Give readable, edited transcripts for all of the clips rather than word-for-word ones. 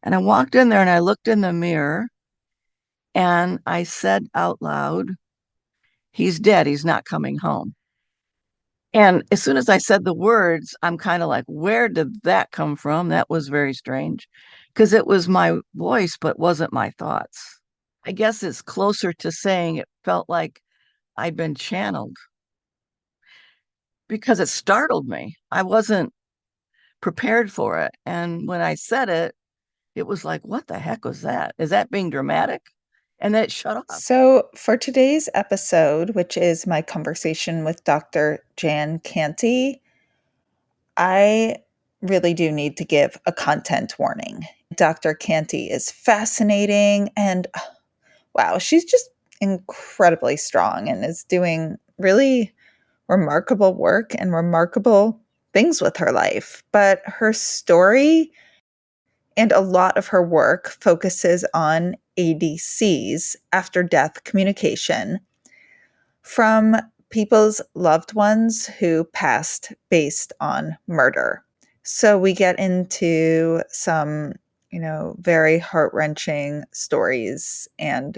And I walked in there and I looked in the mirror and I said out loud, he's dead. He's not coming home. And as soon as I said the words, I'm kind of like, where did that come from? That was very strange because it was my voice, but wasn't my thoughts. I guess it's closer to saying it felt like I'd been channeled because it startled me. I wasn't prepared for it. And when I said it, it was like, what the heck was that? Is that being dramatic? And then it shut off. So, for today's episode, which is my conversation with Dr. Jan Canty, I really do need to give a content warning. Dr. Canty is fascinating and wow, she's just incredibly strong and is doing really remarkable work and remarkable things with her life. But her story and a lot of her work focuses on ADCs, after death communication, from people's loved ones who passed based on murder. So we get into some, very heart wrenching stories and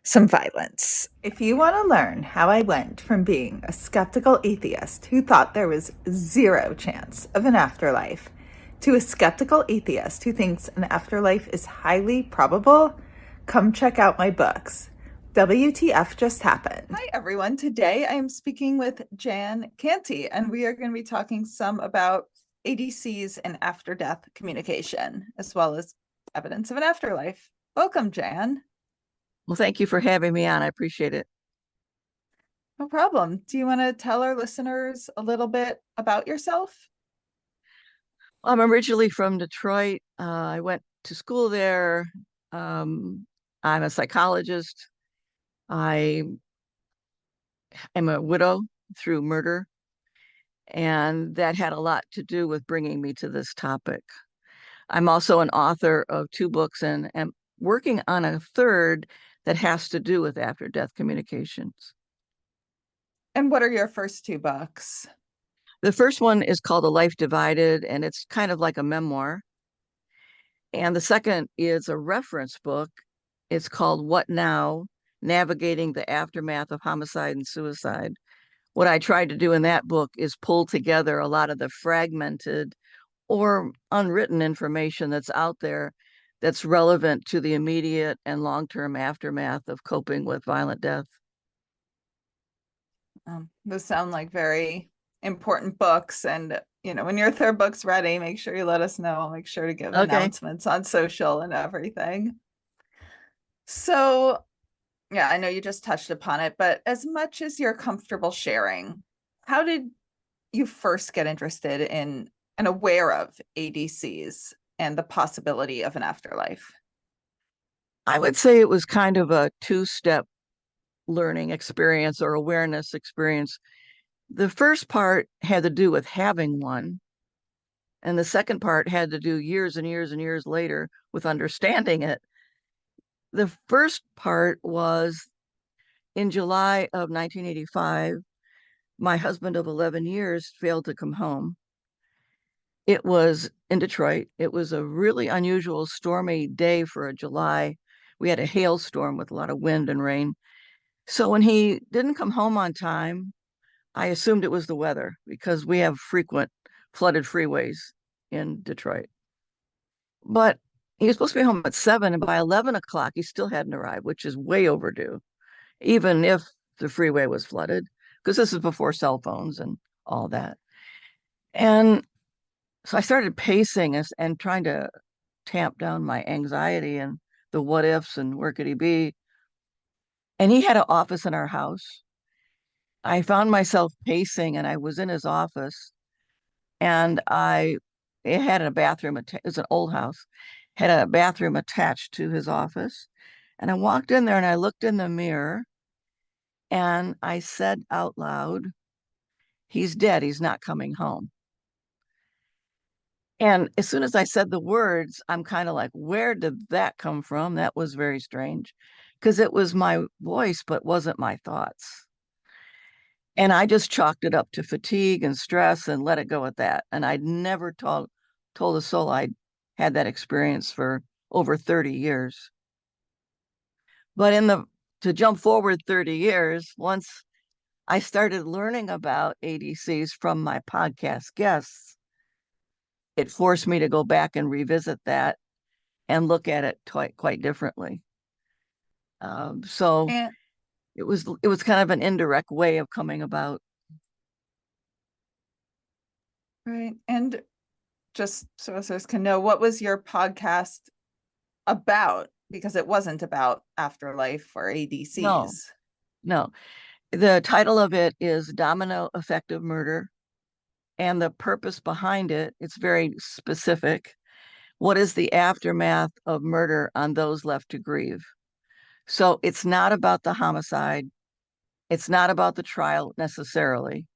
some violence. If you want to learn how I went from being a skeptical atheist who thought there was zero chance of an afterlife to a skeptical atheist who thinks an afterlife is highly probable, come check out my books. WTF just happened. Hi, everyone. Today I am speaking with Jan Canty, and we are going to be talking some about ADCs and after death communication, as well as evidence of an afterlife. Welcome, Jan. Well, thank you for having me on. I appreciate it. No problem. Do you want to tell our listeners a little bit about yourself? I'm originally from Detroit. I went to school there. I'm a psychologist. I am a widow through murder, and that had a lot to do with bringing me to this topic. I'm also an author of two books and am working on a third that has to do with after death communications. And what are your first two books? The first one is called A Life Divided, and it's kind of like a memoir. And the second is a reference book. It's called What Now? Navigating the Aftermath of Homicide and Suicide. What I tried to do in that book is pull together a lot of the fragmented or unwritten information that's out there that's relevant to the immediate and long term aftermath of coping with violent death. Those sound like very important books. And, when your third book's ready, make sure you let us know. I'll make sure to give Okay. announcements on social and everything. So, yeah, I know you just touched upon it, but as much as you're comfortable sharing, how did you first get interested in and aware of ADCs and the possibility of an afterlife? I would say it was kind of a two-step learning experience or awareness experience. The first part had to do with having one, and the second part had to do years and years and years later with understanding it. The first part was in July of 1985. My husband of 11 years failed to come home. It was in Detroit. It was a really unusual stormy day for a July. We had a hailstorm with a lot of wind and rain. So when he didn't come home on time, I assumed it was the weather because we have frequent flooded freeways in Detroit. But he was supposed to be home at 7, and by 11 o'clock, he still hadn't arrived, which is way overdue, even if the freeway was flooded, because this is before cell phones and all that. And so I started pacing and trying to tamp down my anxiety and the what ifs and where could he be. And he had an office in our house. I found myself pacing and I was in his office and it had a bathroom, it was an old house, had a bathroom attached to his office. And I walked in there and I looked in the mirror and I said out loud, he's dead. He's not coming home. And as soon as I said the words, I'm kind of like, where did that come from? That was very strange because it was my voice, but wasn't my thoughts. And I just chalked it up to fatigue and stress and let it go at that. And I'd never told a soul. I had that experience for over 30 years. But to jump forward 30 years, once I started learning about ADCs from my podcast guests, it forced me to go back and revisit that and look at it quite differently. So And it was kind of an indirect way of coming about. right. And just so listeners can know, what was your podcast about? Because it wasn't about afterlife or No, ADCs. no. The title of it is Domino Effective Murder, and the purpose behind it, it's very specific. What is the aftermath of murder on those left to grieve? So it's not about the homicide. It's not about the trial necessarily,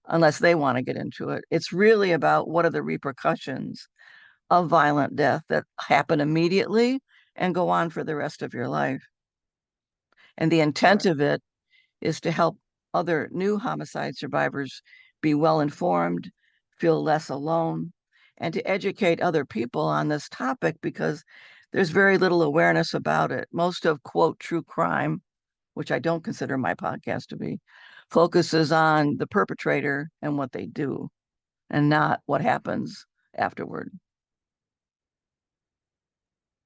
unless they want to get into it. It's really about what are the repercussions of violent death that happen immediately and go on for the rest of your life. And the intent Sure. of it is to help other new homicide survivors be well informed, feel less alone, and to educate other people on this topic because there's very little awareness about it. Most of, quote, true crime, which I don't consider my podcast to be, focuses on the perpetrator and what they do and not what happens afterward.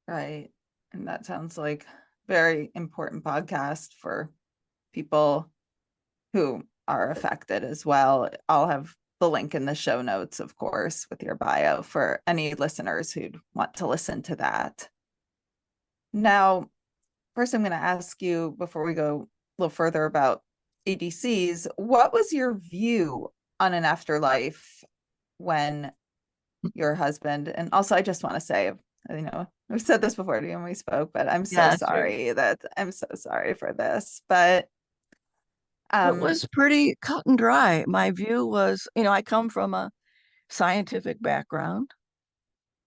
Right. And that sounds like very important podcast for people who are affected as well. I'll have the link in the show notes, of course, with your bio for any listeners who'd want to listen to that. Now, first, I'm going to ask you before we go a little further about ADCs, what was your view on an afterlife when your husband, and also I just want to say, I've said this before to you when we spoke, but Yeah, sure. I'm so sorry for this. But It um, was pretty cut and dry. My view was, I come from a scientific background.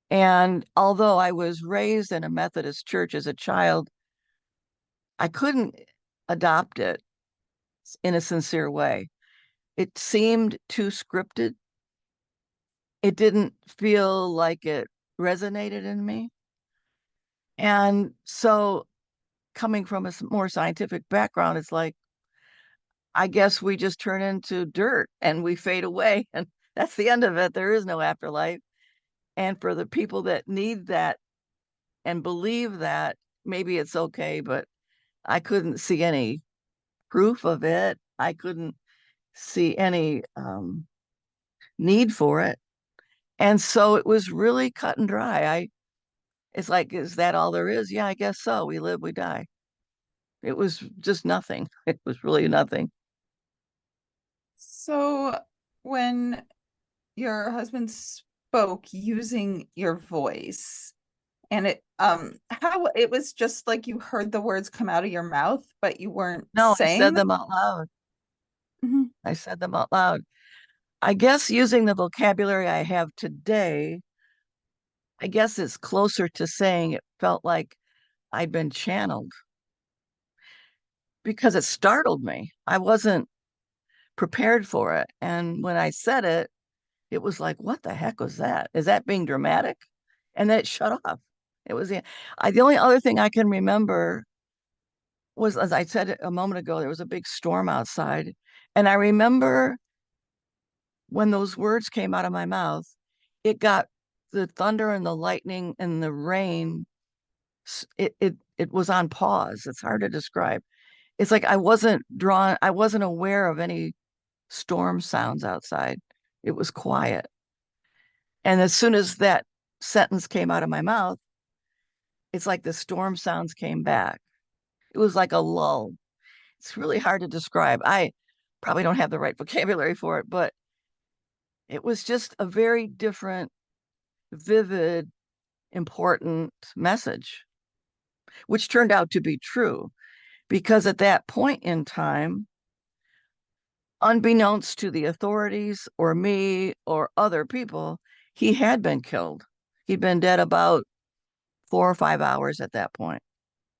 And although I was raised in a Methodist church as a child, I couldn't adopt it in a sincere way. It seemed too scripted. It didn't feel like it resonated in me. And so, coming from a more scientific background, it's like, I guess we just turn into dirt and we fade away. And that's the end of it. There is no afterlife. And for the people that need that and believe that, maybe it's okay, but I couldn't see any proof of it. I couldn't see any need for it. And so it was really cut and dry. It's like, is that all there is? Yeah, I guess so. We live, we die. It was just nothing. It was really nothing. so when your husband spoke using your voice, and how it was just like you heard the words come out of your mouth, but you weren't No, I saying said them. them out loud. Mhm. I said them out loud. I guess using the vocabulary I have today, I guess it's closer to saying it felt like I'd been channeled because it startled me. I wasn't prepared for it. And when I said it, it was like, what the heck was that? Is that being dramatic? And then it shut off. It was the only other thing I can remember was, as I said a moment ago, there was a big storm outside. And I remember when those words came out of my mouth, it got the thunder and the lightning and the rain. It was on pause. It's hard to describe. It's like I wasn't aware of any storm sounds outside. It was quiet. And as soon as that sentence came out of my mouth, it's like the storm sounds came back. It was like a lull. It's really hard to describe. I probably don't have the right vocabulary for it, but it was just a very different, vivid, important message, which turned out to be true because at that point in time, unbeknownst to the authorities or me or other people, he had been killed. He'd been dead about 4 or 5 hours at that point.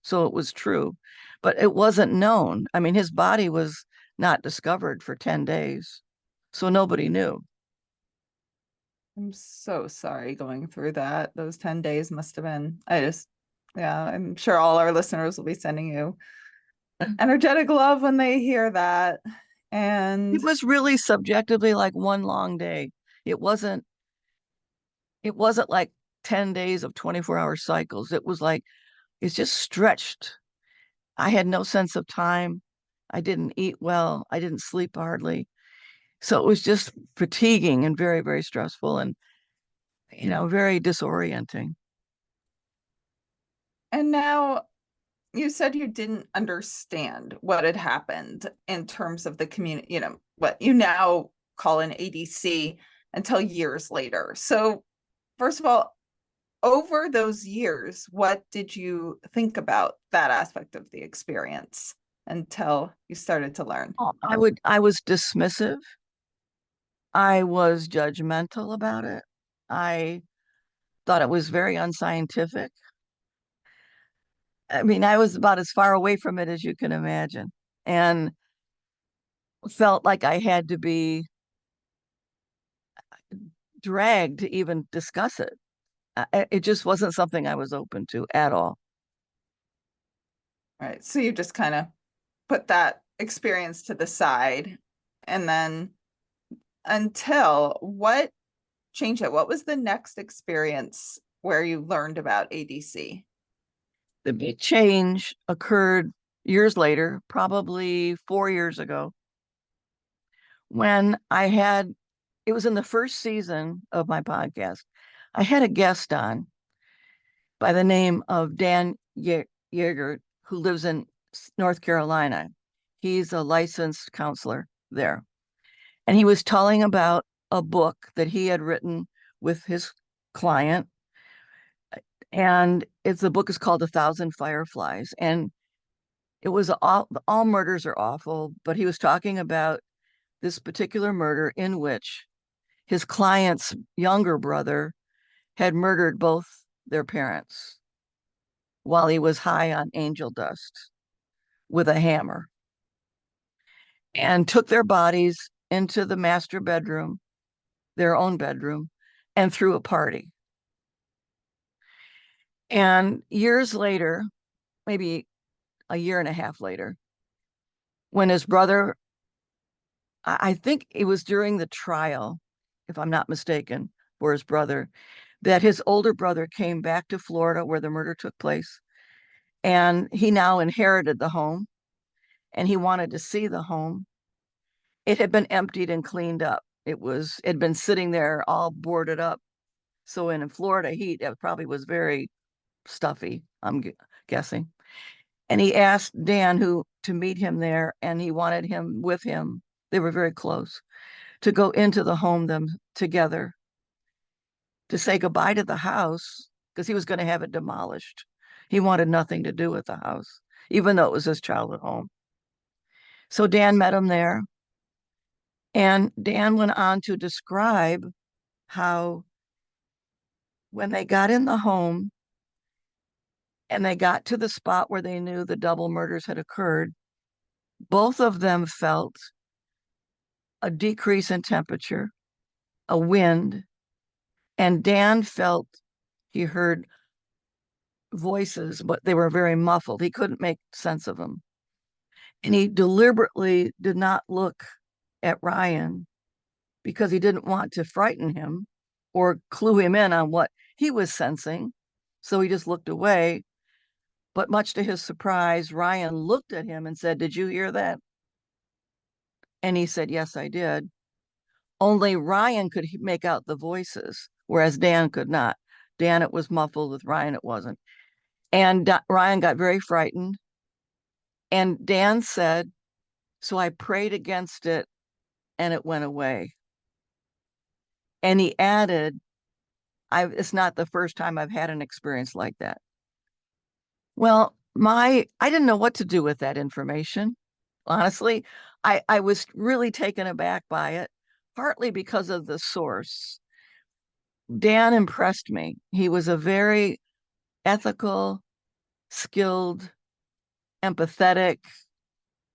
So it was true, but it wasn't known. I mean, his body was not discovered for 10 days. So nobody knew. I'm so sorry going through that. Those 10 days must have been, yeah, I'm sure all our listeners will be sending you energetic love when they hear that. It And was really subjectively like one long day. It wasn't it wasn't like 10 days of 24-hour cycles. It was like it's just stretched. I had no sense of time. I didn't eat well. I didn't sleep hardly. So it was just fatiguing and very, very stressful and, very disorienting. now you said you didn't understand what had happened in terms of the community, what you now call an ADC until years later. So, first of all, over those years, what did you think about that aspect of the experience until you started to learn? I was dismissive. I was judgmental about it. I thought it was very unscientific. I mean, I was about as far away from it as you can imagine and felt like I had to be dragged to even discuss it. It just wasn't something I was open to at all. Right. So you just kind of put that experience to the side. And then until what changed it? What was the next experience where you learned about ADC? The big change occurred years later, probably 4 years ago, when it was in the first season of my podcast. I had a guest on by the name of Dan Yeager, who lives in North Carolina. He's a licensed counselor there. And he was telling about a book that he had written with his client. And the book is called A Thousand Fireflies. And it was all murders are awful, but he was talking about this particular murder in which his client's younger brother had murdered both their parents while he was high on angel dust with a hammer and took their bodies into the master bedroom, their own bedroom, and threw a party. And years later, maybe a year and a half later, when his brother, I think it was during the trial, if I'm not mistaken, for his brother, that his older brother came back to Florida where the murder took place. And he now inherited the home and he wanted to see the home. It had been emptied and cleaned up. It had been sitting there all boarded up. So in Florida heat, it probably was very stuffy, I'm guessing. And he asked Dan who to meet him there, and he wanted him with him. They were very close to go into the home them together to say goodbye to the house because he was going to have it demolished. He wanted nothing to do with the house, even though it was his childhood home. So Dan met him there, and Dan went on to describe how when they got in the home and they got to the spot where they knew the double murders had occurred, both of them felt a decrease in temperature, a wind, and Dan felt he heard voices, but they were very muffled. He couldn't make sense of them. And he deliberately did not look at Ryan because he didn't want to frighten him or clue him in on what he was sensing. So he just looked away. But much to his surprise, Ryan looked at him and said, "Did you hear that?" And he said, "Yes, I did." Only Ryan could make out the voices, whereas Dan could not. Dan, it was muffled. With Ryan, it wasn't. And Ryan got very frightened. And Dan said, "So I prayed against it and it went away." And he added, it's not the first time I've had an experience like that. Well, I didn't know what to do with that information. Honestly, I was really taken aback by it, partly because of the source. Dan impressed me. He was a very ethical, skilled, empathetic,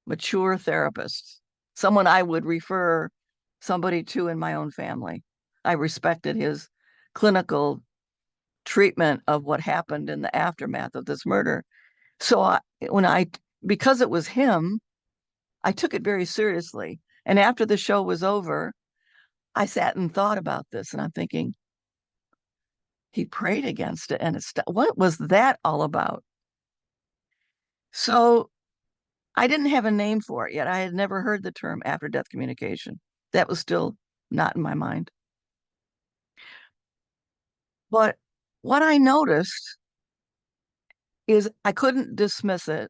mature therapist, someone I would refer somebody to in my own family. I respected his clinical treatment of what happened in the aftermath of this murder. So because it was him, I took it very seriously. And after the show was over, I sat and thought about this, and I'm thinking, he prayed against it, and what was that all about? So I didn't have a name for it yet. I had never heard the term after death communication. That was still not in my mind. But what I noticed is I couldn't dismiss it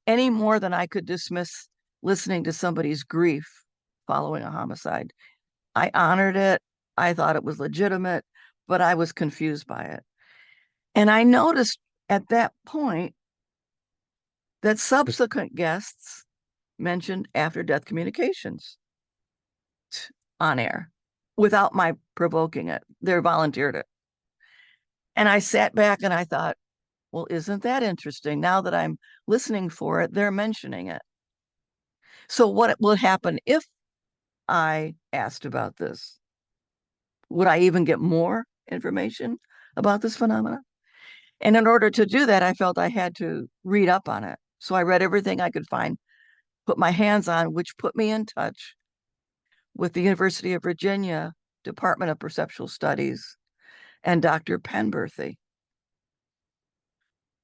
any more than I could dismiss listening to somebody's grief following a homicide. I honored it. I thought it was legitimate, but I was confused by it. And I noticed at that point that subsequent guests mentioned after death communications on air without my provoking it. They volunteered it. And I sat back and I thought, well, isn't that interesting? Now that I'm listening for it, they're mentioning it. So, what will happen if I asked about this? Would I even get more information about this phenomenon? And in order to do that, I felt I had to read up on it. So I read everything I could find, put my hands on, which put me in touch with the University of Virginia Department of Perceptual Studies and Dr. Penberthy.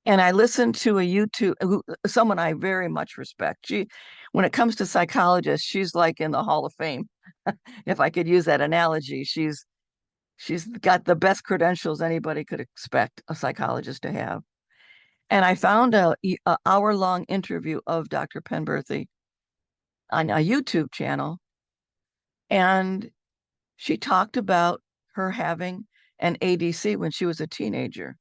And I listened to a YouTube, someone I very much respect. When it comes to psychologists, she's like in the Hall of Fame. If I could use that analogy, she's got the best credentials anybody could expect a psychologist to have. And I found a hour-long interview of Dr. Penberthy on a YouTube channel, and she talked about her having an ADC when she was a teenager,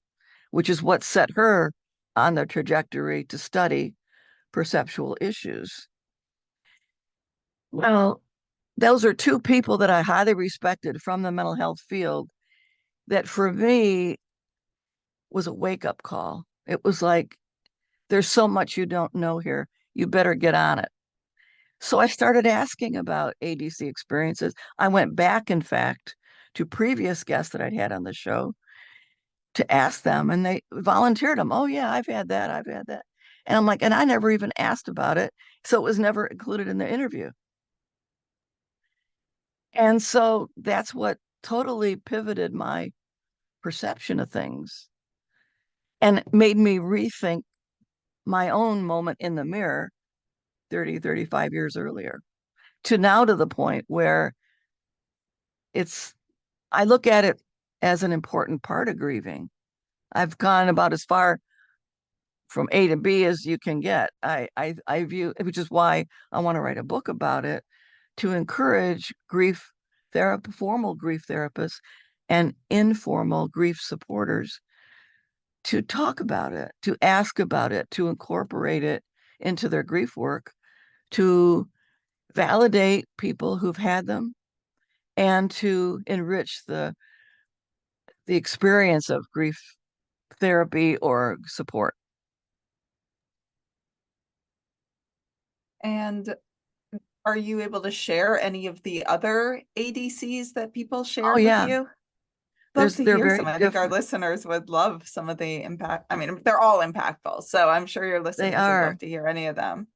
which is what set her on the trajectory to study perceptual issues. Well, those are two people that I highly respected from the mental health field that for me was a wake-up call. It was like, there's so much you don't know here. You better get on it. So I started asking about ADC experiences. I went back, in fact, to previous guests that I'd had on the show to ask them, and they volunteered them. Oh, yeah, I've had that. I've had that. And I'm like, and I never even asked about it. So it was never included in the interview. And so that's what totally pivoted my perception of things and made me rethink my own moment in the mirror 30, 35 years earlier to now to the point where it's, I look at it as an important part of grieving. I've gone about as far from A to B as you can get. I view, which is why I want to write a book about it, to encourage grief therapy, formal grief therapists and informal grief supporters to talk about it, to ask about it, to incorporate it into their grief work, to validate people who've had them, and to enrich the experience of grief therapy or support. And are you able to share any of the other ADCs that people Oh shared with yeah, you? Love to they're hear very some. I think our different. listeners would love some of the impact. I mean, they're all impactful, so I'm sure your They listeners would are. love to hear any of them.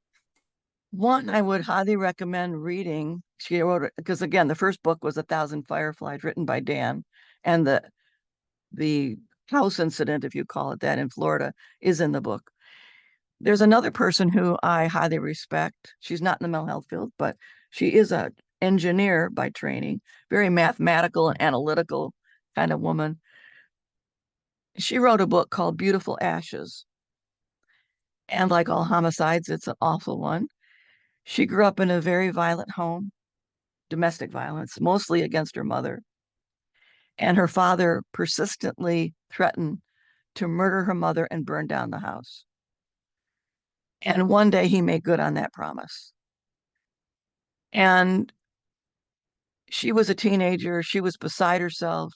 One I would highly recommend reading. She wrote it because again, the first book was A Thousand Fireflies, written by Dan, and the house incident, if you call it that, in Florida, is in the book. There's another person who I highly respect. She's not in the mental health field, but she is an engineer by training, very mathematical and analytical kind of woman. She wrote a book called Beautiful Ashes. And like all homicides, it's an awful one. She grew up in a very violent home, domestic violence, mostly against her mother. And her father persistently threatened to murder her mother and burn down the house. And one day he made good on that promise. And she was a teenager. She was beside herself.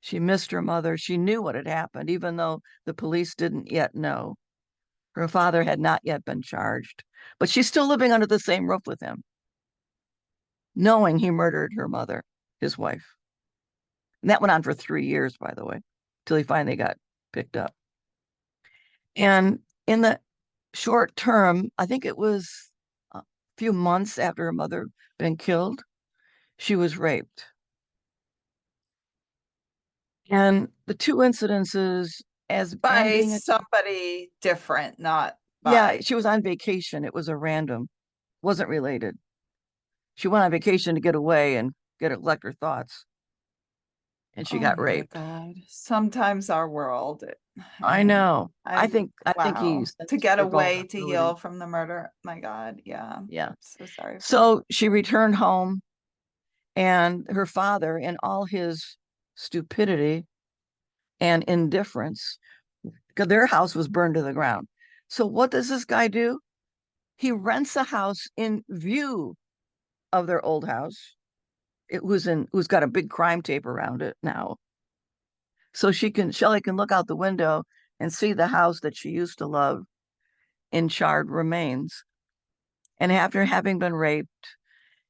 She missed her mother. She knew what had happened, even though the police didn't yet know. Her father had not yet been charged, but she's still living under the same roof with him, knowing he murdered her mother. his wife. And that went on for 3 years, by the way, till he finally got picked up. And in the short term, I think it was a few months after her mother been killed, she was raped. And the two incidences as and By being a somebody different, not yeah, by. she was on vacation. It was a random, wasn't related. She went on vacation to get away and get collect her thoughts, and she Oh got my raped. God. Sometimes our world, I and know. I think he wow, to sentenced get her to away to vulnerability. heal from the murder. My God. Yeah. Yeah. So sorry for that. So she returned home, and her father, in all his stupidity and indifference, because their house was burned to the ground. So what does this guy do? He rents a house in view of their old house. Who's got a big crime tape around it now. So Shelley can look out the window and see the house that she used to love in charred remains. And after having been raped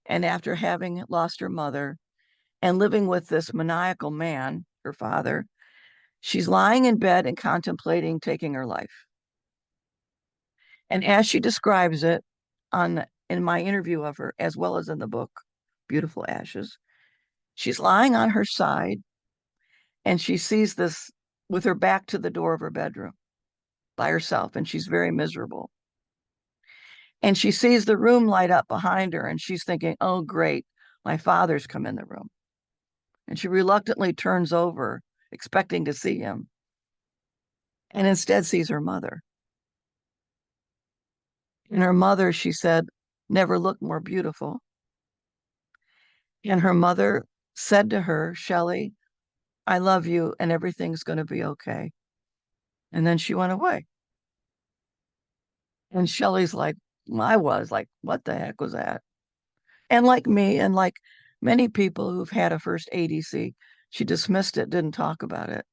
and after having lost her mother and living with this maniacal man, her father, she's lying in bed and contemplating taking her life. And as she describes it on in my interview of her, as well as in the book, Beautiful Ashes, she's lying on her side and she sees this with her back to the door of her bedroom by herself, and she's very miserable. And she sees the room light up behind her, and she's thinking, oh, great, my father's come in the room. And she reluctantly turns over, expecting to see him, and instead sees her mother. And her mother, she said, never looked more beautiful. And her mother said to her, Shelley, I love you, and everything's going to be okay. And then she went away. And Shelley's like, I was like, what the heck was that? And like me, and like many people who've had a first ADC, she dismissed it, didn't talk about it.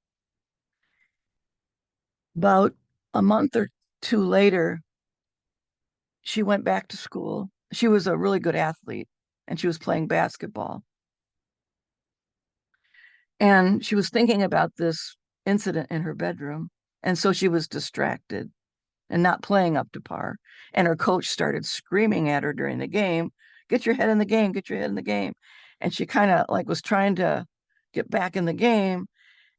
About a month or two later, she went back to school. She was a really good athlete and she was playing basketball. And she was thinking about this incident in her bedroom. And so she was distracted and not playing up to par. And her coach started screaming at her during the game, get your head in the game, get your head in the game. And she kind of like was trying to get back in the game.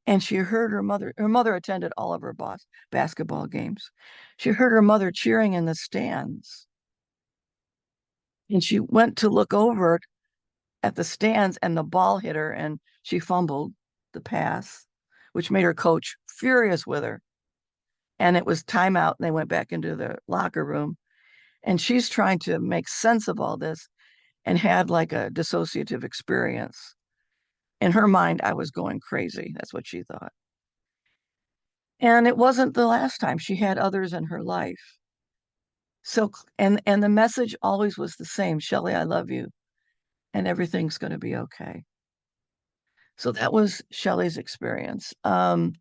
And she heard her mother attended all of her basketball games. She heard her mother cheering in the stands. And she went to look over at the stands and the ball hit her and she fumbled the pass, which made her coach furious with her. And it was timeout and they went back into the locker room. And she's trying to make sense of all this and had like a dissociative experience. In her mind, I was going crazy. That's what she thought. And it wasn't the last time. She had others in her life. So and the message always was the same, Shelley, I love you, and everything's going to be okay. So that was Shelley's experience. Let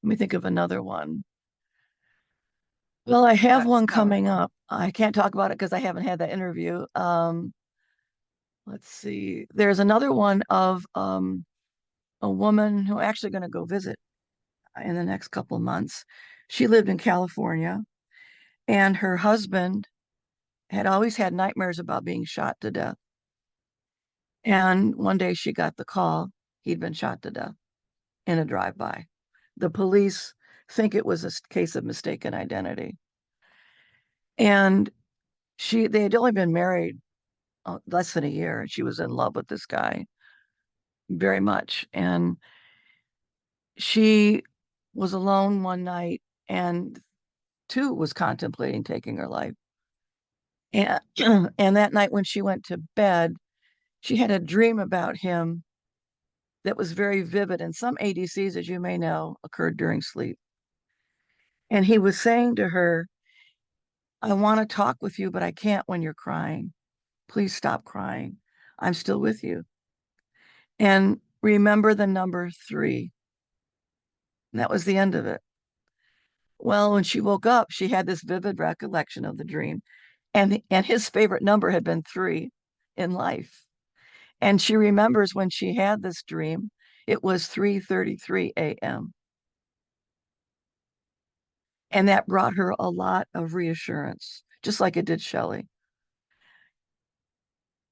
me think of another one. Well, I have That's one coming powerful. up. I can't talk about it because I haven't had that interview. Let's see. There's another one of a woman who actually going to go visit in the next couple of months. She lived in California, and her husband had always had nightmares about being shot to death. And one day she got the call he'd been shot to death in a drive-by. The police think it was a case of mistaken identity. And they had only been married less than a year, and she was in love with this guy very much. And she was alone one night and too was contemplating taking her life. And and that night when she went to bed, she had a dream about him that was very vivid. And some ADCs, as you may know, occurred during sleep. And he was saying to her, I want to talk with you, but I can't when you're crying. Please stop crying. I'm still with you. And remember the number 3. And that was the end of it. Well, when she woke up, she had this vivid recollection of the dream. And his favorite number had been 3 in life. And she remembers when she had this dream, it was 3:33 a.m. And that brought her a lot of reassurance, just like it did Shelley.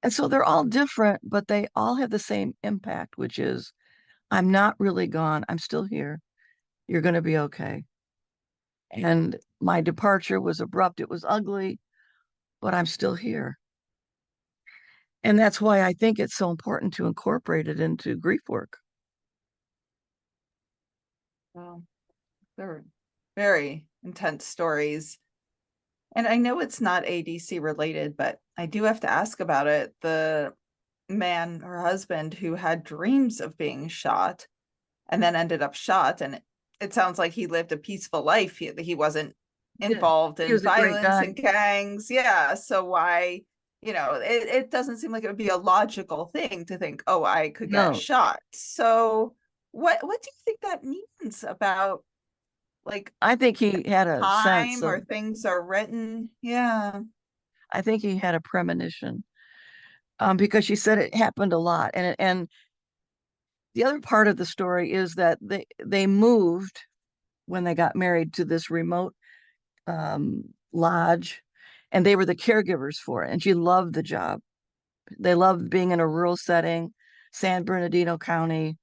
And so they're all different, but they all have the same impact, which is I'm not really gone. I'm still here. You're going to be okay. And my departure was abrupt. It was ugly, but I'm still here. And that's why I think it's so important to incorporate it into grief work. Well, they're very intense stories. And I know it's not ADC related, but I do have to ask about it. The man, her husband, who had dreams of being shot and then ended up shot. And it sounds like he lived a peaceful life. He wasn't Yeah. involved He in was a great violence guy. and gangs. Yeah. So why, it doesn't seem like it would be a logical thing to think, oh, I could get No, shot. So what do you think that means about like I think he had a sense time of, or things are written? Yeah. I think he had a premonition because she said it happened a lot. And the other part of the story is that they moved when they got married to this remote lodge, and they were the caregivers for it. And she loved the job. They loved being in a rural setting, San Bernardino County,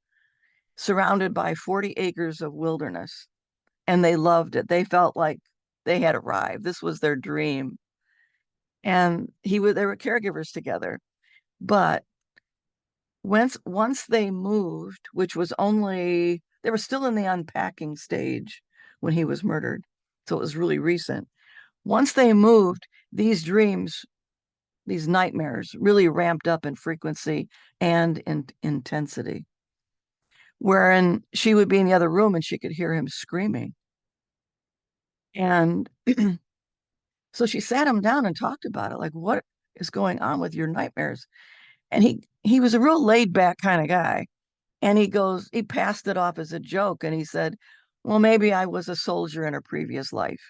surrounded by 40 acres of wilderness. And they loved it. They felt like they had arrived. This was their dream. And they were caregivers together. But once they moved, which was only they were still in the unpacking stage when he was murdered. So it was really recent. Once they moved, these dreams, these nightmares really ramped up in frequency and in intensity. Wherein she would be in the other room and she could hear him screaming. And so she sat him down and talked about it, like, what is going on with your nightmares? And he was a real laid back kind of guy. And he passed it off as a joke and he said, well, maybe I was a soldier in a previous life.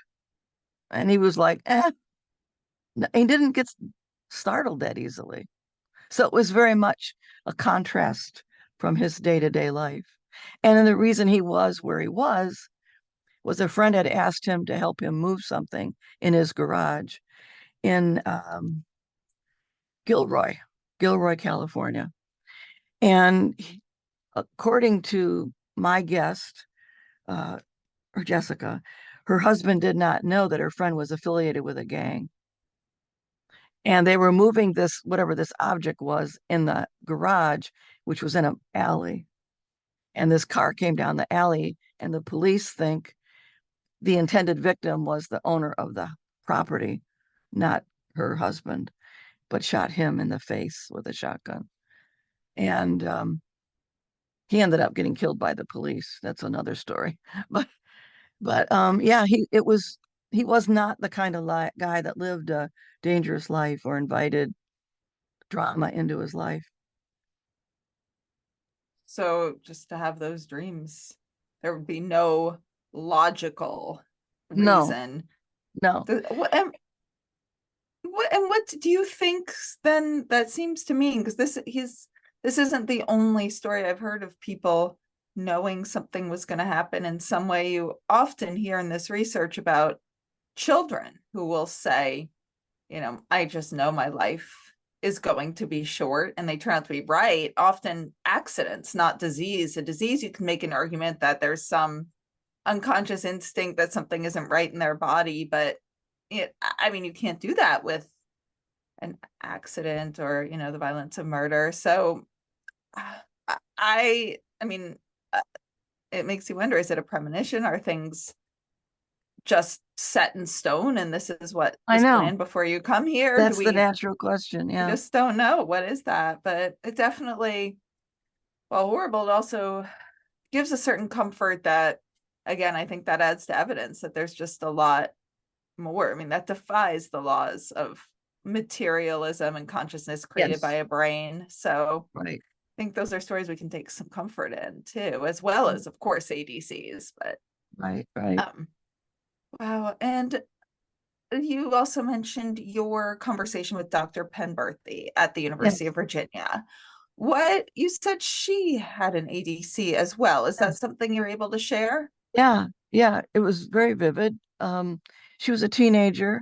And he was like, he didn't get startled that easily. So it was very much a contrast from his day to day life. And then the reason he was where he was a friend had asked him to help him move something in his garage in Gilroy, Gilroy, California. And according to my guest, uh, or Jessica, her husband did not know that her friend was affiliated with a gang. And they were moving this, whatever this object was, in the garage, which was in an alley. And this car came down the alley, and the police think the intended victim was the owner of the property, not her husband, but shot him in the face with a shotgun. And he ended up getting killed by the police. That's another story. But yeah, he was not the kind of guy that lived a dangerous life or invited drama into his life. So just to have those dreams, there would be no logical No, reason. no. What do you think then that seems to mean? Because this isn't the only story I've heard of people knowing something was going to happen in some way. You often hear in this research about children who will say, I just know my life is going to be short, and they turn out to be right. Often accidents, not disease. A disease, you can make an argument that there's some unconscious instinct that something isn't right in their body, but you can't do that with an accident or, the violence of murder. So I mean, it makes you wonder, is it a premonition? Are things just set in stone and this is what I was know. planned before you come here? Do That's the we natural question. I Yeah. just don't know what is that, but it definitely, while horrible, it also gives a certain comfort that, again, I think that adds to evidence that there's just a lot more. I mean, that defies the laws of materialism and consciousness created by Yes. a brain. So Right. I think those are stories we can take some comfort in too, as well as, of course, ADCs. But Right. Right. um, wow. And you also mentioned your conversation with Dr. Penberthy at the Yes. University of Virginia. What you said she had an ADC as well. Is that something you're able to share? Yeah, yeah, it was very vivid. She was a teenager.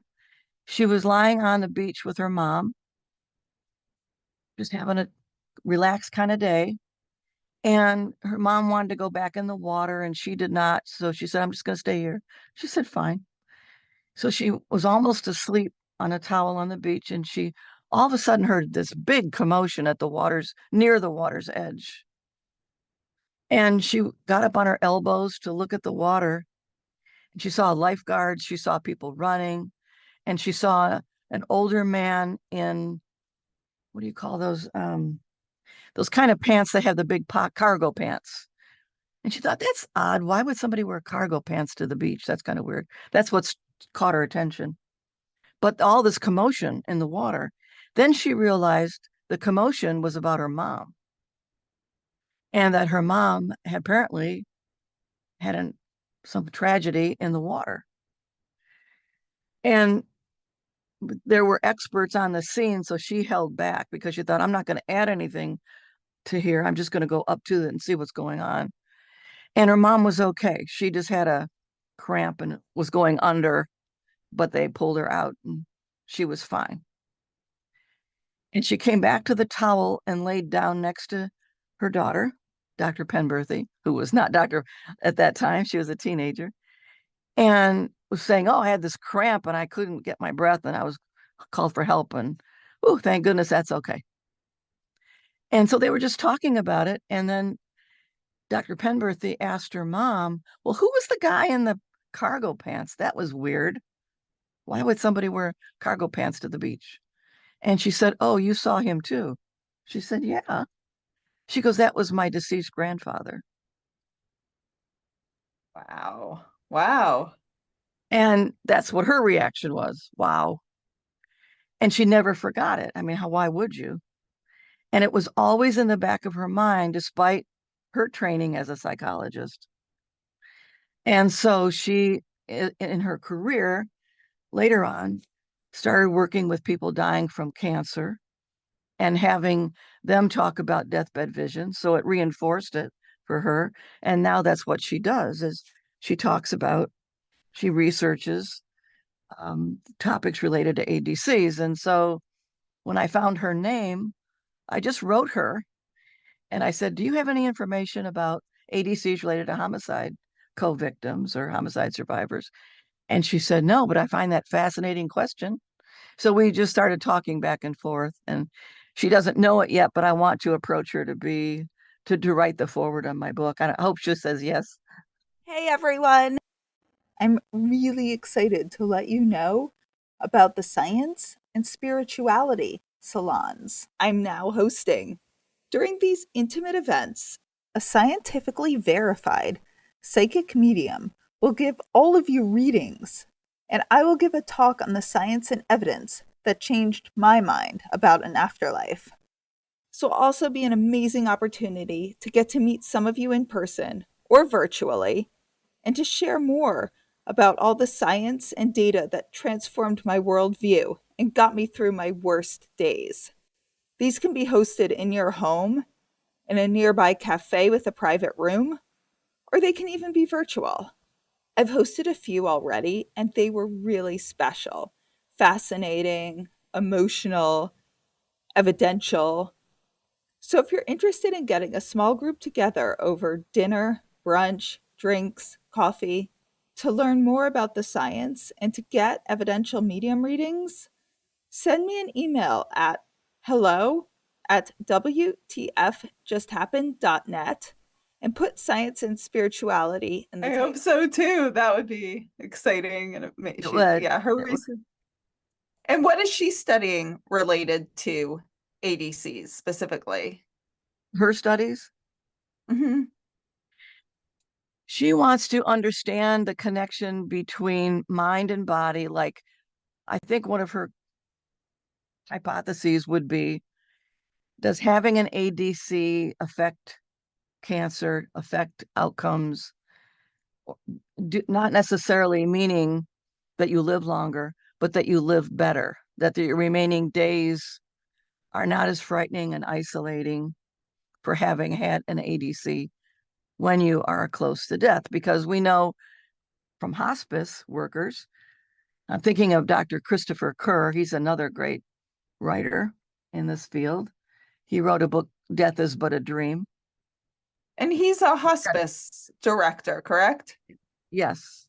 She was lying on the beach with her mom, just having a relaxed kind of day. And her mom wanted to go back in the water and she did not. So she said, I'm just going to stay here. She said, fine. So she was almost asleep on a towel on the beach and she all of a sudden heard this big commotion at the water's near the water's edge. And she got up on her elbows to look at the water. And she saw lifeguards, she saw people running, and she saw an older man in what do you call those kind of pants that have the big cargo pants. And she thought, that's odd. Why would somebody wear cargo pants to the beach? That's kind of weird. That's what's caught her attention. But all this commotion in the water. Then she realized the commotion was about her mom and that her mom had apparently had some tragedy in the water. And there were experts on the scene, so she held back because she thought, I'm not going to add anything to here. I'm just going to go up to it and see what's going on. And her mom was okay. She just had a cramp and was going under, but they pulled her out and she was fine. And she came back to the towel and laid down next to her daughter, Dr. Penberthy, who was not doctor at that time. She was a teenager and was saying, oh, I had this cramp and I couldn't get my breath and I was called for help. And oh, thank goodness that's okay. And so they were just talking about it. And then Dr. Penberthy asked her mom, well, who was the guy in the cargo pants? That was weird. Why would somebody wear cargo pants to the beach? And she said, oh, you saw him too. She said, yeah. She goes, that was my deceased grandfather. Wow. Wow. And that's what her reaction was. Wow. And she never forgot it. I mean, why would you? And it was always in the back of her mind, despite her training as a psychologist. And so she, in her career later on, started working with people dying from cancer and having them talk about deathbed vision. So it reinforced it for her. And now that's what she does is she talks about, she researches topics related to ADCs. And so when I found her name, I just wrote her and I said, do you have any information about ADCs related to homicide co-victims or homicide survivors? And she said, no, but I find that fascinating question. So we just started talking back and forth, and she doesn't know it yet, but I want to approach her to write the forward on my book. I hope she says yes. Hey everyone. I'm really excited to let you know about the science and spirituality salons I'm now hosting. During these intimate events, a scientifically verified psychic medium will give all of you readings, and I will give a talk on the science and evidence that changed my mind about an afterlife. This will also be an amazing opportunity to get to meet some of you in person or virtually and to share more about all the science and data that transformed my worldview and got me through my worst days. These can be hosted in your home, in a nearby cafe with a private room, or they can even be virtual. I've hosted a few already, and they were really special, fascinating, emotional, evidential. So if you're interested in getting a small group together over dinner, brunch, drinks, coffee, to learn more about the science and to get evidential medium readings, send me an email at hello@wtfjusthappened.net and put science and spirituality in the title. I hope so too. That would be exciting. And It would. her research. And what is she studying related to ADCs specifically? Her studies. Mm-hmm. She wants to understand the connection between mind and body. Like, I think one of her hypotheses would be, does having an ADC affect cancer, affect outcomes? Not necessarily meaning that you live longer, but that you live better, that the remaining days are not as frightening and isolating. for having had an ADC when you are close to death, because we know from hospice workers, I'm thinking of Dr. Christopher Kerr. He's another great writer in this field. He wrote a book, Death is But a Dream. And he's a hospice director, correct? Yes,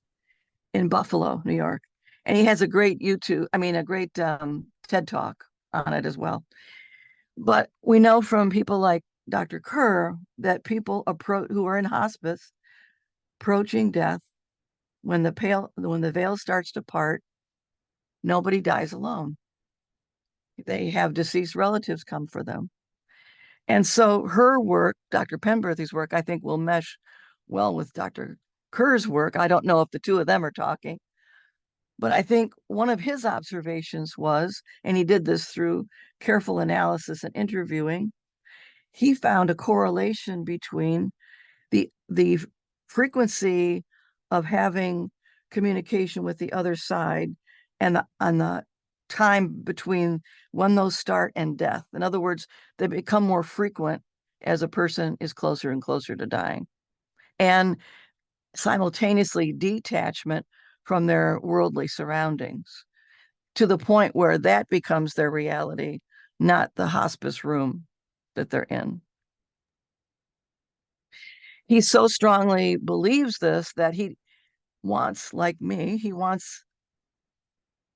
in Buffalo, New York. And he has a great a great TED talk on it as well. But we know from people like Dr. Kerr that people who are in hospice approaching death, when the veil starts to part, nobody dies alone. They have deceased relatives come for them. And so her work, Dr. Penberthy's work, I think will mesh well with Dr. Kerr's work. I don't know if the two of them are talking, but I think one of his observations was, and he did this through careful analysis and interviewing, he found a correlation between the frequency of having communication with the other side and the time between when those start and death. In other words, they become more frequent as a person is closer and closer to dying. And simultaneously detachment from their worldly surroundings to the point where that becomes their reality, not the hospice room that they're in. He so strongly believes this that he wants, like me, he wants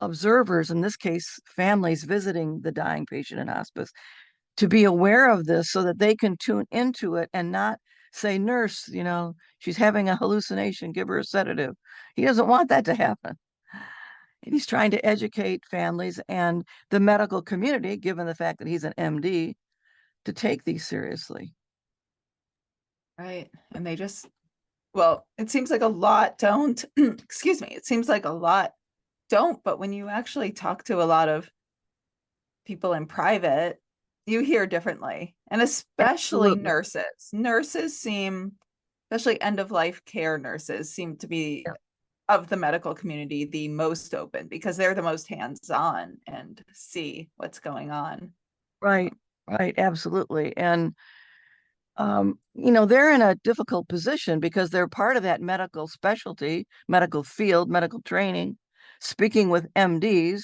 observers, in this case, families visiting the dying patient in hospice, to be aware of this so that they can tune into it and not say, nurse, she's having a hallucination, give her a sedative. He doesn't want that to happen. And he's trying to educate families and the medical community, given the fact that he's an MD, to take these seriously. Right. And well, it seems like a lot don't, excuse me, it seems like a lot don't, but when you actually talk to a lot of people in private, you hear differently. And especially Absolutely. nurses. Nurses seem, especially end of life care nurses, seem to be Yeah. of the medical community the most open because they're the most hands-on and see what's going on. Right, right, absolutely. And they're in a difficult position because they're part of that medical specialty, medical field, medical training, speaking with MDs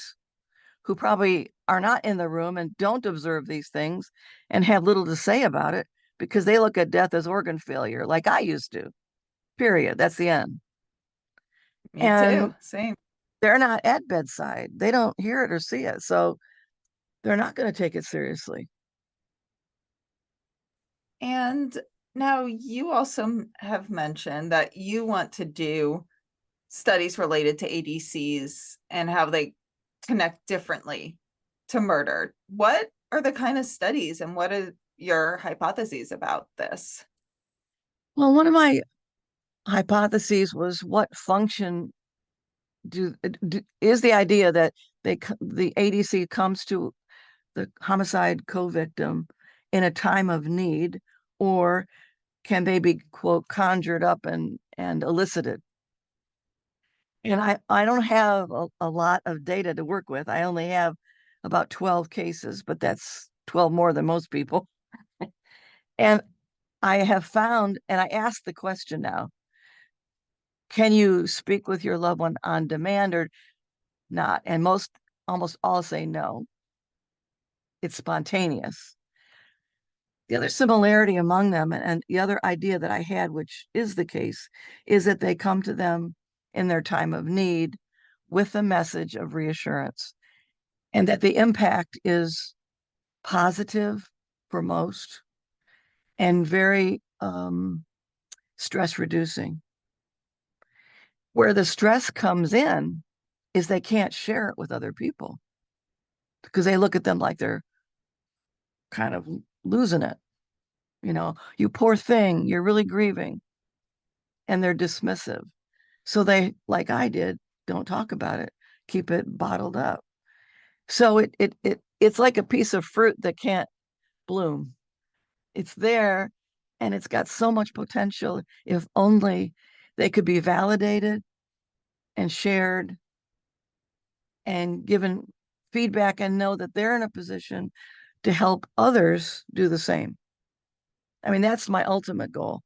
who probably are not in the room and don't observe these things and have little to say about it because they look at death as organ failure, like I used to, period. That's the end. Me And too. Same. they're not at bedside, they don't hear it or see it. So they're not going to take it seriously. And now you also have mentioned that you want to do studies related to ADCs and how they connect differently to murder. What are the kind of studies and what are your hypotheses about this? Well, one of my hypotheses was what function is the idea that the ADC comes to the homicide co-victim in a time of need, or can they be quote conjured up and elicited? And I don't have a lot of data to work with. I only have about 12 cases, but that's 12 more than most people. And I have found, and I ask the question now, can you speak with your loved one on demand or not? And almost all say no. It's spontaneous. The other similarity among them, and the other idea that I had, which is the case, is that they come to them in their time of need with a message of reassurance, and that the impact is positive for most and very stress reducing. Where the stress comes in is they can't share it with other people because they look at them like they're kind of losing it. You poor thing, you're really grieving, and they're dismissive. So they, like I did, don't talk about it, keep it bottled up. So it's like a piece of fruit that can't bloom. It's there and it's got so much potential if only they could be validated and shared and given feedback and know that they're in a position to help others do the same. I mean, that's my ultimate goal,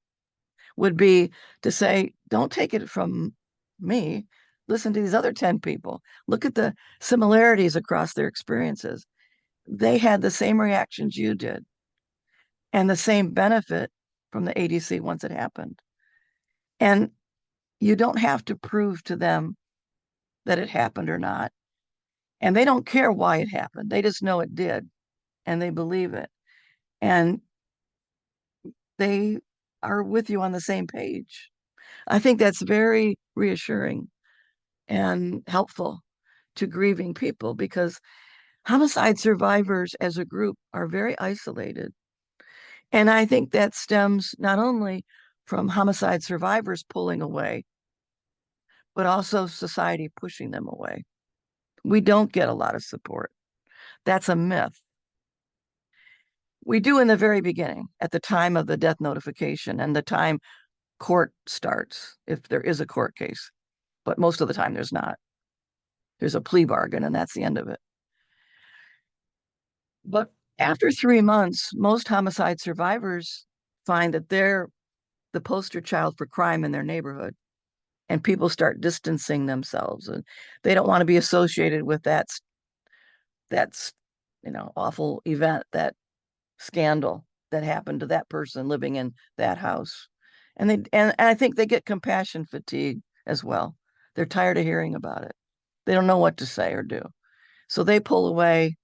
would be to say, don't take it from me. Listen to these other 10 people. Look at the similarities across their experiences. They had the same reactions you did and the same benefit from the ADC once it happened. And you don't have to prove to them that it happened or not. And they don't care why it happened. They just know it did and they believe it. And they are with you on the same page. I think that's very reassuring and helpful to grieving people, because homicide survivors as a group are very isolated. And I think that stems not only from homicide survivors pulling away, but also society pushing them away. We don't get a lot of support. That's a myth. We do in the very beginning, at the time of the death notification and the time court starts, if there is a court case. But most of the time, there's not. There's a plea bargain, and that's the end of it. But after 3 months, most homicide survivors find that they're the poster child for crime in their neighborhood. And people start distancing themselves, and they don't want to be associated with that's awful event, that scandal that happened to that person living in that house. And I think they get compassion fatigue as well. They're tired of hearing about it. They don't know what to say or do. So they pull away.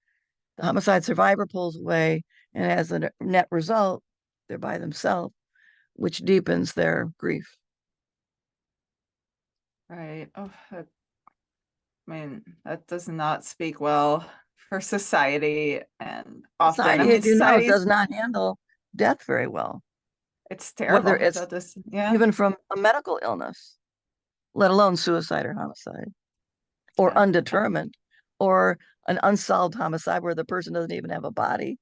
The homicide survivor pulls away, and as a net result, they're by themselves, which deepens their grief. Right. Oh, that does not speak well for society. And often, Society, as you know, society's, does not handle death very well, it's whether terrible. it's That does, yeah, even from a medical illness, let alone suicide or homicide, or yeah, undetermined, or an unsolved homicide where the person doesn't even have a body.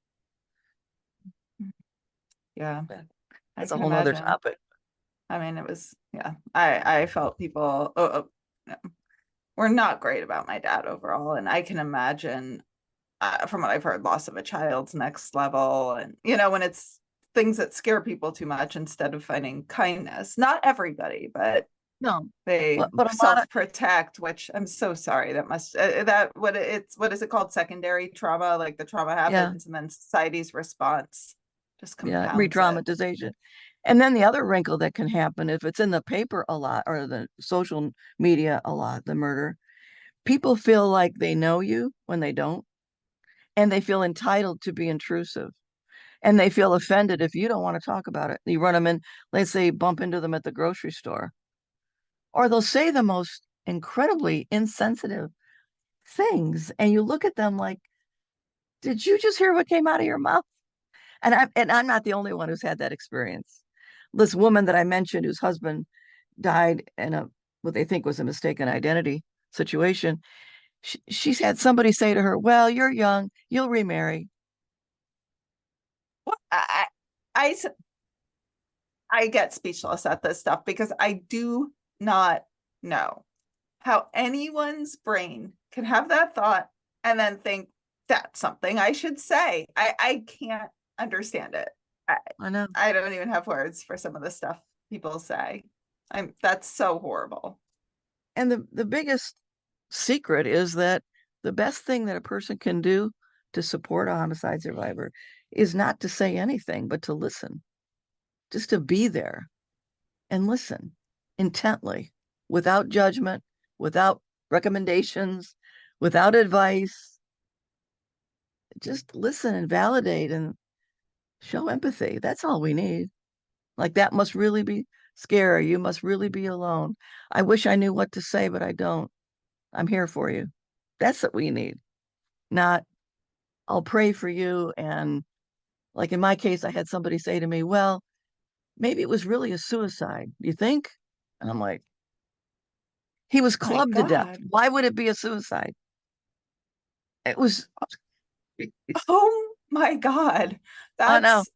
yeah, I That's a can whole other imagine. topic. It was, yeah, I felt people no, were not great about my dad overall. And I can imagine, from what I've heard, loss of a child's next level. And, when it's things that scare people too much instead of finding kindness, not everybody, but No, they but a lot of, self-protect, which I'm so sorry. That must, what is it called? Secondary trauma, like the trauma yeah, happens and then society's response just yeah, compounds it. re-traumatization. And then the other wrinkle that can happen if it's in the paper a lot or the social media a lot, the murder, people feel like they know you when they don't, and they feel entitled to be intrusive, and they feel offended if you don't want to talk about it. You run them in, let's say, bump into them at the grocery store, or they'll say the most incredibly insensitive things, and you look at them like, did you just hear what came out of your mouth? And I'm not the only one who's had that experience. This woman that I mentioned, whose husband died in a what they think was a mistaken identity situation, she's had somebody say to her, "Well, you're young, you'll remarry." I, I, I get speechless at this stuff because I do not know how anyone's brain can have that thought and then think that's something I should say. I can't understand it. I, I know. I don't even have words for some of the stuff people say. That's so horrible. And the biggest secret is that the best thing that a person can do to support a homicide survivor is not to say anything, but to listen, just to be there and listen intently, without judgment, without recommendations, without advice. Just listen and validate and show empathy. That's all we need. Like, that must really be scary. You must really be alone. I wish I knew what to say, but I don't. I'm here for you. That's what we need. Not, I'll pray for you. And like in my case, I had somebody say to me, well, maybe it was really a suicide. You think? And I'm like, he was My clubbed to death. God. Why would it be a suicide? It was, Oh my God. I know, That's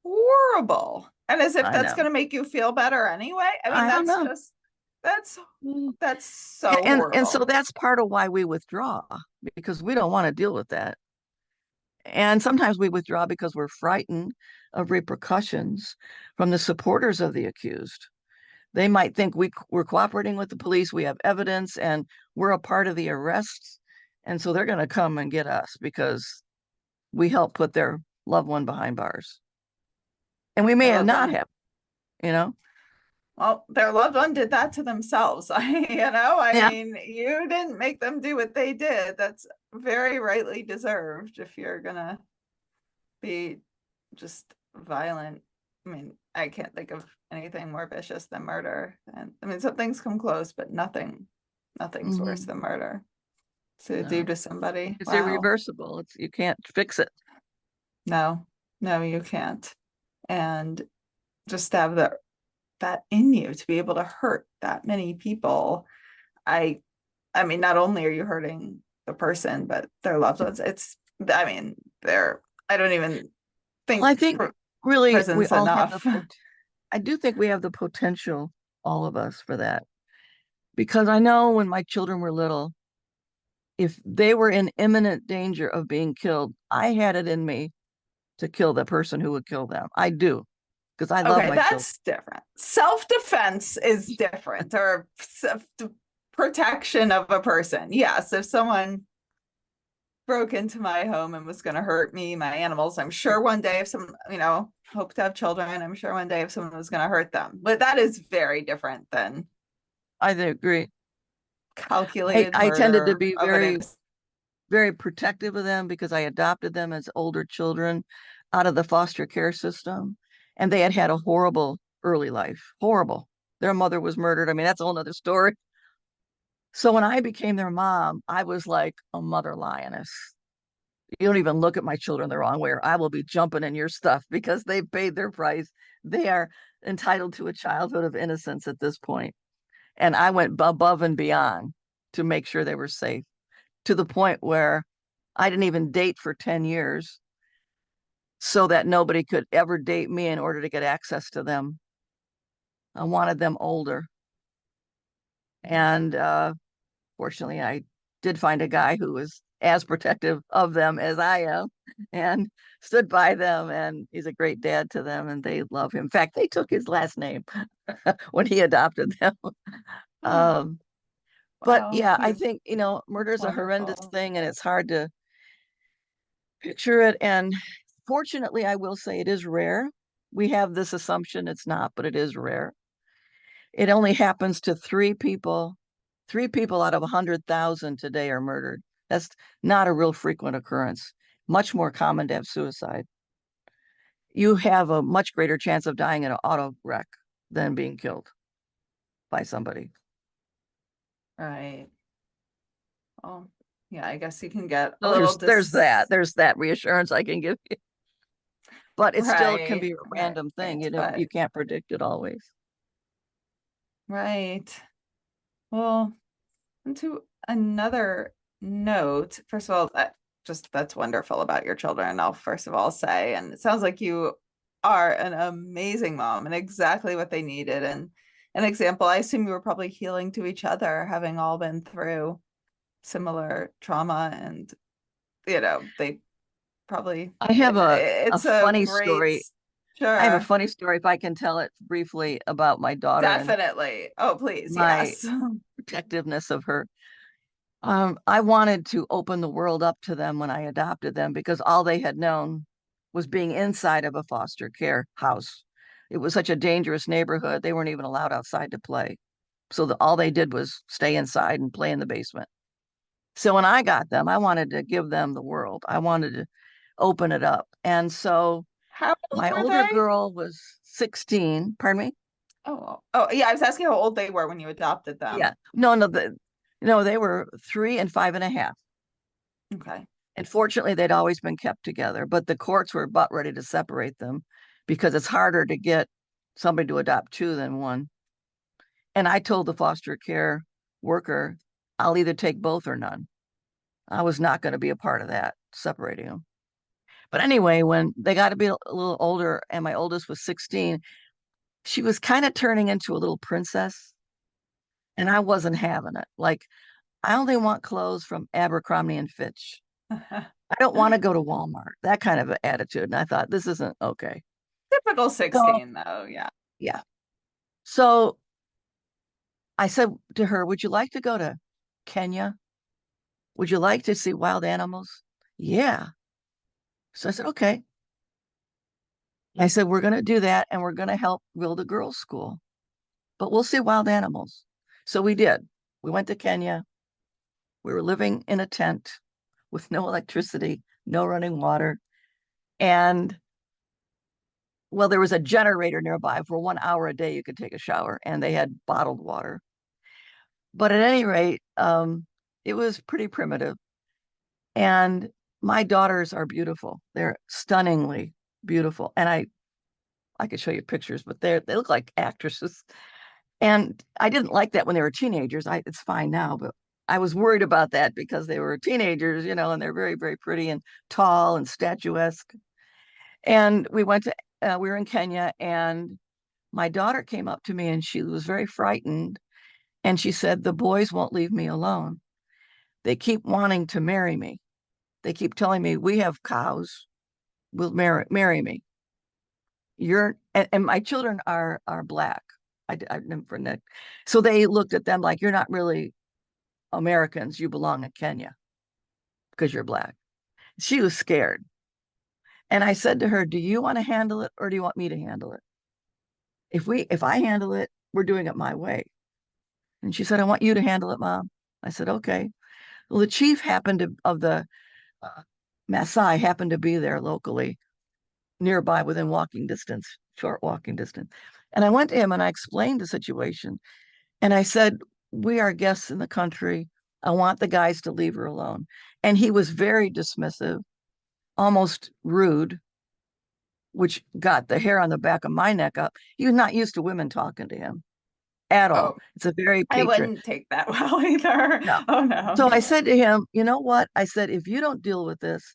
horrible. And as if I that's know, going to make you feel better anyway. I don't know. That's Mm. that's so And so horrible. that's part of why we withdraw, because we don't want to deal with that. And sometimes we withdraw because we're frightened of repercussions from the supporters of the accused. They might think we're cooperating with the police, we have evidence, and we're a part of the arrests. And so they're going to come and get us because we helped put their loved one behind bars. And we Their may loved not one, have, you know? well, their loved one did that to themselves. I Yeah. mean, you didn't make them do what they did. That's very rightly deserved if you're gonna be just violent. I mean, I can't think of anything more vicious than murder. And I mean, some things come close, but nothing's worse Mm-hmm. than murder to do No, to somebody. it's Wow. irreversible. You can't fix it. No, no, you can't. And just to have that in you to be able to hurt that many people. I I mean, not only are you hurting the person, but their loved ones. I mean, they're, I don't even Well, think I think really we prison's all have the enough. I do think we have the potential, all of us, for that. Because I know when my children were little, if they were in imminent danger of being killed, I had it in me to kill the person who would kill them. I do, because I love Okay, my children. that's different. Self-defense is different, or protection of a person. Yes, if someone broke into my home and was going to hurt me, my animals, I'm sure one day if some, hope to have children, I'm sure one day if someone was going to hurt them. But that is very different than I agree. calculated I tended to murder be of an very, very protective of them because I adopted them as older children out of the foster care system. And they had had a horrible early life, horrible. Their mother was murdered. I mean, that's a whole nother story. So when I became their mom, I was like a mother lioness. You don't even look at my children the wrong way, or I will be jumping in your stuff because they've paid their price. They are entitled to a childhood of innocence at this point. And I went above and beyond to make sure they were safe, to the point where I didn't even date for 10 years so that nobody could ever date me in order to get access to them. I wanted them older. And fortunately, I did find a guy who was as protective of them as I am and stood by them. And he's a great dad to them and they love him. In fact, they took his last name when he adopted them. Um, but wow, yeah, I you, think, murder it's is a horrendous wonderful. thing and it's hard to picture it. And fortunately, I will say it is rare. We have this assumption it's not, but it is rare. It only happens to three people. Three people out of 100,000 today are murdered. That's not a real frequent occurrence. Much more common to have suicide. You have a much greater chance of dying in an auto wreck than being killed by somebody. Right. Oh, yeah, I guess you can get a So little there's that reassurance I can give you. But it still can right, be a right, random thing. but You can't predict it always. right. Well, and to another note, first of all, that's wonderful about your children, I'll first of all say. And it sounds like you are an amazing mom and exactly what they needed. And an example, I assume you were probably healing to each other, having all been through similar trauma, and they probably, I have a it's a funny great, story. I have a sure, funny story if I can tell it briefly about my daughter and definitely. Oh, please, my yes. protectiveness of her. I wanted to open the world up to them when I adopted them because all they had known was being inside of a foster care house. It was such a dangerous neighborhood. They weren't even allowed outside to play. So all they did was stay inside and play in the basement. So when I got them, I wanted to give them the world. I wanted to open it up. And so How old my were older they? girl was 16. Pardon me? Oh, yeah, I was asking how old they were when you adopted Yeah. them. No, no, they were 3 and 5.5. Okay. And fortunately, they'd always been kept together, but the courts were about ready to separate them because it's harder to get somebody to adopt two than one. And I told the foster care worker, I'll either take both or none. I was not going to be a part of that, separating them. But anyway, when they got to be a little older and my oldest was 16, she was kind of turning into a little princess. And I wasn't having it. Like, I only want clothes from Abercrombie and Fitch. I don't want to go to Walmart, that kind of attitude. And I thought, this isn't okay. Typical So, 16, though. Yeah. yeah. So I said to her, would you like to go to Kenya? Would you like to see wild animals? Yeah. So I said, okay. I said, we're going to do that and we're going to help build a girls' school, but we'll see wild animals. So we did. We went to Kenya. We were living in a tent with no electricity, no running water. And well, there was a generator nearby for 1 hour a day you could take a shower, and they had bottled water. But at any rate, it was pretty primitive. And my daughters are beautiful. They're stunningly beautiful. And I could show you pictures, but they look like actresses. And I didn't like that when they were teenagers. It's fine now, but I was worried about that because they were teenagers, and they're very, very pretty and tall and statuesque. And we were in Kenya, and my daughter came up to me and she was very frightened. And she said, the boys won't leave me alone. They keep wanting to marry me. They keep telling me, we have cows, will marry me. And my children are black. I never Nick. So they looked at them like, you're not really Americans. You belong in Kenya because you're black. She was scared. And I said to her, do you want to handle it or do you want me to handle it? If I handle it, we're doing it my way. And she said, I want you to handle it, Mom. I said, okay. Well, the chief of the uh, Maasai happened to be there locally, nearby, within walking distance, short walking distance. And I went to him and I explained the situation. And I said, we are guests in the country. I want the guys to leave her alone. And he was very dismissive, almost rude, which got the hair on the back of my neck up. He was not used to women talking to him at all. Oh, It's a very I patriot. wouldn't take that well either. No. Oh, no. So I said to him, you know what? I said, if you don't deal with this,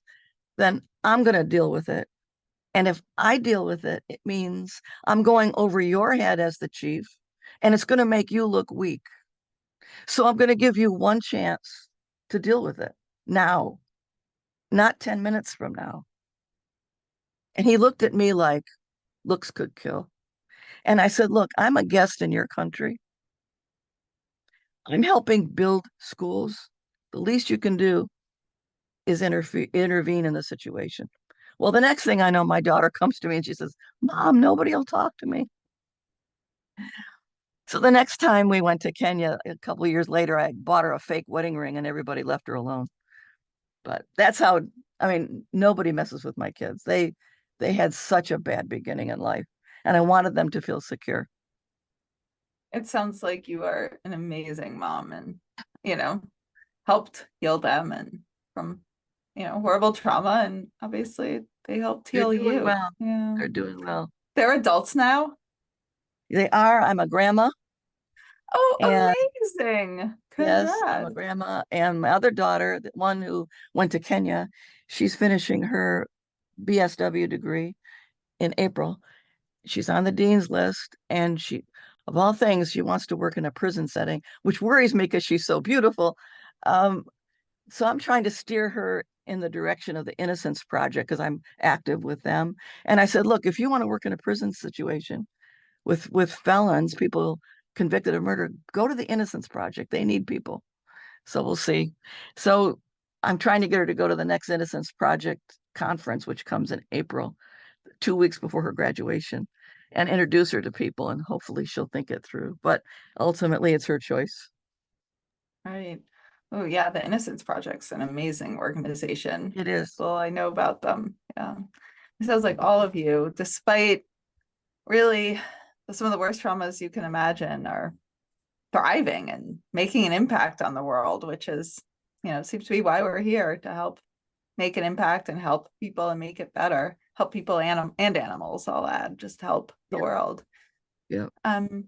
then I'm going to deal with it. And if I deal with it, it means I'm going over your head as the chief, and it's going to make you look weak. So I'm going to give you one chance to deal with it now, not 10 minutes from now. And he looked at me like looks could kill. And I said, look, I'm a guest in your country. I'm helping build schools. The least you can do is intervene in the situation. Well, the next thing I know, my daughter comes to me and she says, Mom, nobody will talk to me. So the next time we went to Kenya a couple of years later, I bought her a fake wedding ring and everybody left her alone. But that's how, I mean, nobody messes with my kids. They had such a bad beginning in life, and I wanted them to feel secure. It sounds like you are an amazing mom and, you know, helped heal them and from, horrible trauma. And obviously they helped They're heal doing you. well. Yeah. They're doing well. They're adults now. They are. I'm a grandma, Oh, and amazing. yes, I'm a Congrats. grandma. And my other daughter, the one who went to Kenya, she's finishing her BSW degree in April. She's on the dean's list, and of all things, she wants to work in a prison setting, which worries me because she's so beautiful. Um, so I'm trying to steer her in the direction of the Innocence Project because I'm active with them. And I said, look, if you want to work in a prison situation with felons, people convicted of murder, go to the Innocence Project. They need people. So we'll see. So I'm trying to get her to go to the next Innocence Project conference, which comes in April, 2 weeks before her graduation, and introduce her to people, and hopefully she'll think it through. But ultimately, it's her choice. Right. Oh, yeah. The Innocence Project's an amazing organization. It is. Well, I know about them. Yeah. It sounds like all of you, despite really some of the worst traumas you can imagine, are thriving and making an impact on the world, which is, seems to be why we're here to help make an impact and help people and make it better. Help people and animals, I'll add, just help the Yeah. world. Yeah. Um,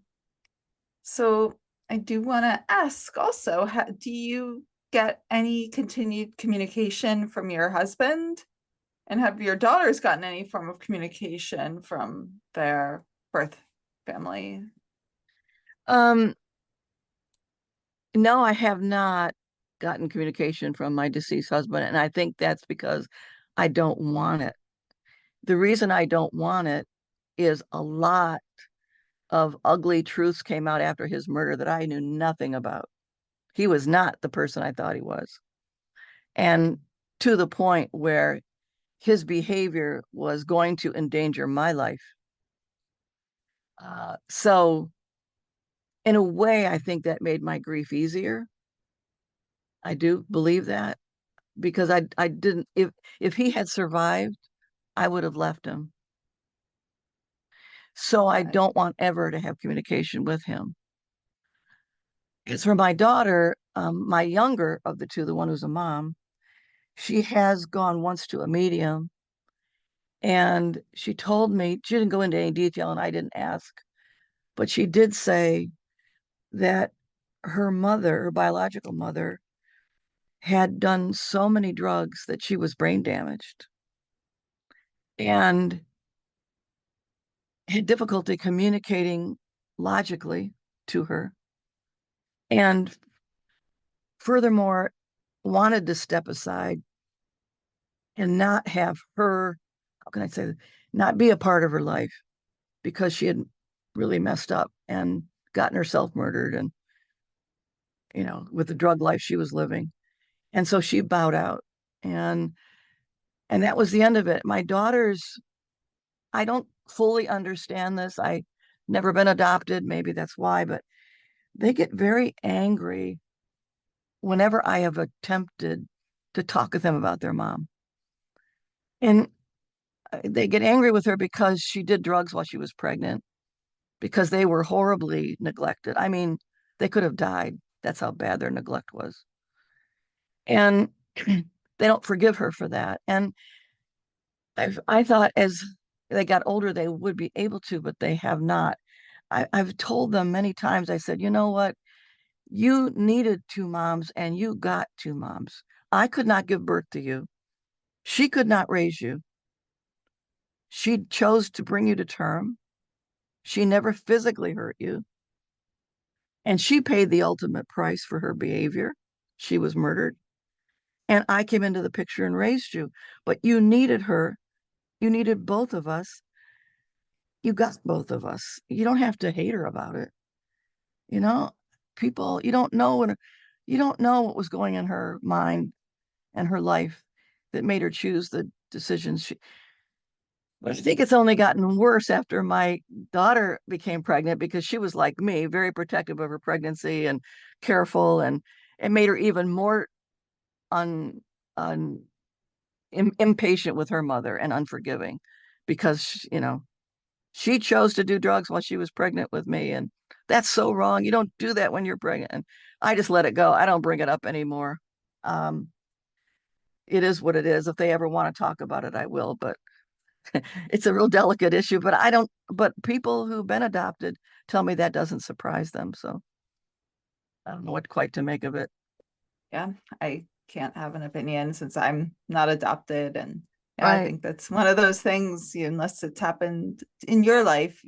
so I do want to ask also, do you get any continued communication from your husband? And have your daughters gotten any form of communication from their birth family? Um, no, I have not. gotten communication from my deceased husband, and I think that's because I don't want it. The reason I don't want it is a lot of ugly truths came out after his murder that I knew nothing about. He was not the person I thought he was. And to the point where his behavior was going to endanger my life. So, in a way, I think that made my grief easier. I do believe that because I didn't, if he had survived, I would have left him. So I Okay. don't want ever to have communication with him. As for my daughter, my younger of the two, the one who's a mom, she has gone once to a medium, and she told me, she didn't go into any detail and I didn't ask, but she did say that her mother, her biological mother, had done so many drugs that she was brain damaged and had difficulty communicating logically to her. And furthermore, wanted to step aside and not have her, how can I say, not be a part of her life because she had really messed up and gotten herself murdered and, with the drug life she was living. And so she bowed out. And and that was the end of it. My daughters, I don't fully understand this. I never been adopted, maybe that's why, but they get very angry whenever I have attempted to talk with them about their mom. And they get angry with her because she did drugs while she was pregnant, because they were horribly neglected. I mean, they could have died. That's how bad their neglect was. And they don't forgive her for that. And I thought as they got older, they would be able to, but they have not. I've told them many times, I said, you know what? You needed two moms and you got two moms. I could not give birth to you. She could not raise you. She chose to bring you to term. She never physically hurt you. And she paid the ultimate price for her behavior. She was murdered. And I came into the picture and raised you. But you needed her. You needed both of us. You got both of us. You don't have to hate her about it. You know, people, you don't know what was going in her mind and her life that made her choose the decisions she. But I think it's only gotten worse after my daughter became pregnant because she was like me, very protective of her pregnancy and careful, and it made her even more un, un impatient with her mother and unforgiving because she chose to do drugs while she was pregnant with me, and that's so wrong. You don't do that when you're pregnant. And I just let it go. I don't bring it up anymore. Um, it is what it is. If they ever want to talk about it, I will, but it's a real delicate issue. But I don't, but people who've been adopted tell me that doesn't surprise them. So I don't know what quite to make of it. Yeah, I can't have an opinion since I'm not adopted. And yeah, I Right. think that's one of those things, unless it's happened in your life,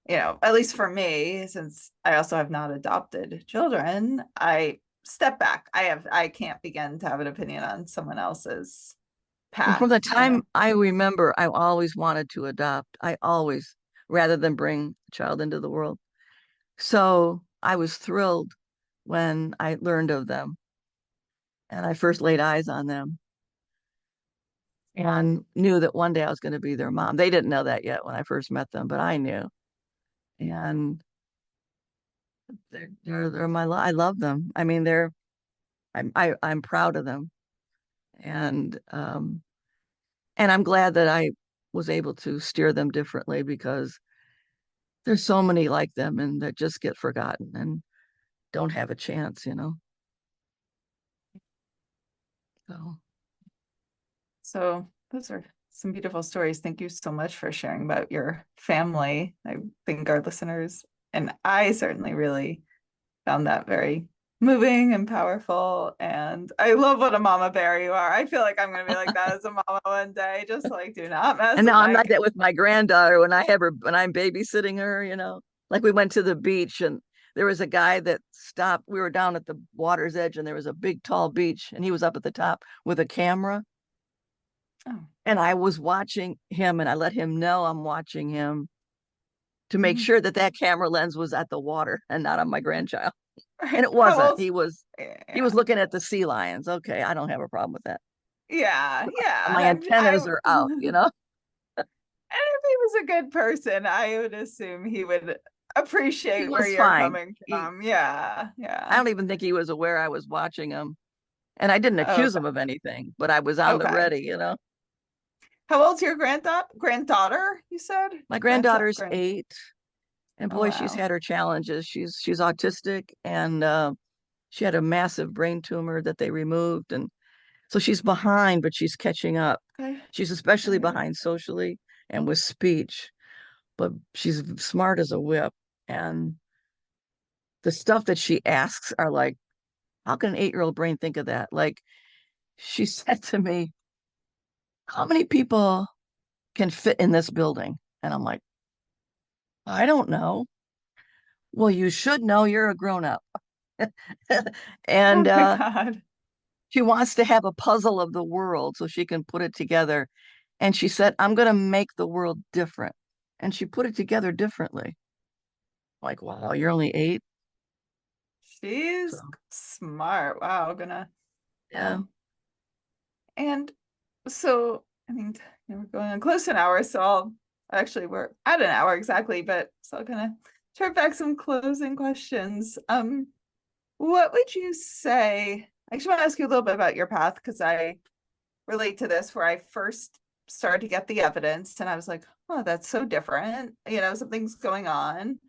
at least for me, since I also have not adopted children, I step back. I can't begin to have an opinion on someone else's And from path, the time I remember, I always wanted to adopt. I always, rather than bring a child into the world. So I was thrilled when I learned of them and I first laid eyes on them and knew that one day I was going to be their mom. They didn't know that yet when I first met them, but I knew. And they're my I love them. I mean, I'm proud of them, and and I'm glad that I was able to steer them differently because there's so many like them and that just get forgotten and don't have a chance. So So those are some beautiful stories. Thank you so much for sharing about your family. I think our listeners and I certainly really found that very moving and powerful. And I love what a mama bear you are. I feel like I'm going to be like that as a mama one day. Just like, do not mess and with now I'm my like kid. that with my granddaughter when I have her when I'm babysitting her. Like we went to the beach and there was a guy that stopped. We were down at the water's edge and there was a big tall beach and he was up at the top with a camera. Oh. And I was watching him and I let him know I'm watching him to make Mhm. sure that that camera lens was at the water and not on my grandchild. And Right. it How wasn't. old? He was Yeah. looking at the sea lions. Okay, I don't have a problem with that. Yeah. Yeah. My antennas are out, you know. And if he was a good person, I would assume he would He appreciate where was you're fine. coming He from. Yeah. I Yeah. don't even think he was aware I was watching him. And I didn't accuse Okay. him of anything, but I was on the Okay. ready, you know. How old's your granddaughter, you said? My Grandson, granddaughter's grand. 8, and Oh boy, she's wow. had her challenges. She's autistic, and she had a massive brain tumor that they removed, and so she's behind, but she's catching up. Okay. She's especially Right. behind socially and with speech, but she's smart as a whip. And the stuff that she asks are like, how can an 8-year-old brain think of that? Like she said to me, how many people can fit in this building? And I'm like, I don't know. Well, you should know, you're a grown up. Oh And my God. she wants to have a puzzle of the world so she can put it together. And she said, I'm going to make the world different. And she put it together differently. Like, wow, you're only 8. So, She's smart. Wow, gonna yeah. wow. And so I mean, we're going on close to an hour, so I'll actually we're at an hour exactly, but so I'll kind of turn back some closing questions. What would you say? I just want to ask you a little bit about your path because I relate to this where I first started to get the evidence and I was like, oh, that's so different. Something's going on.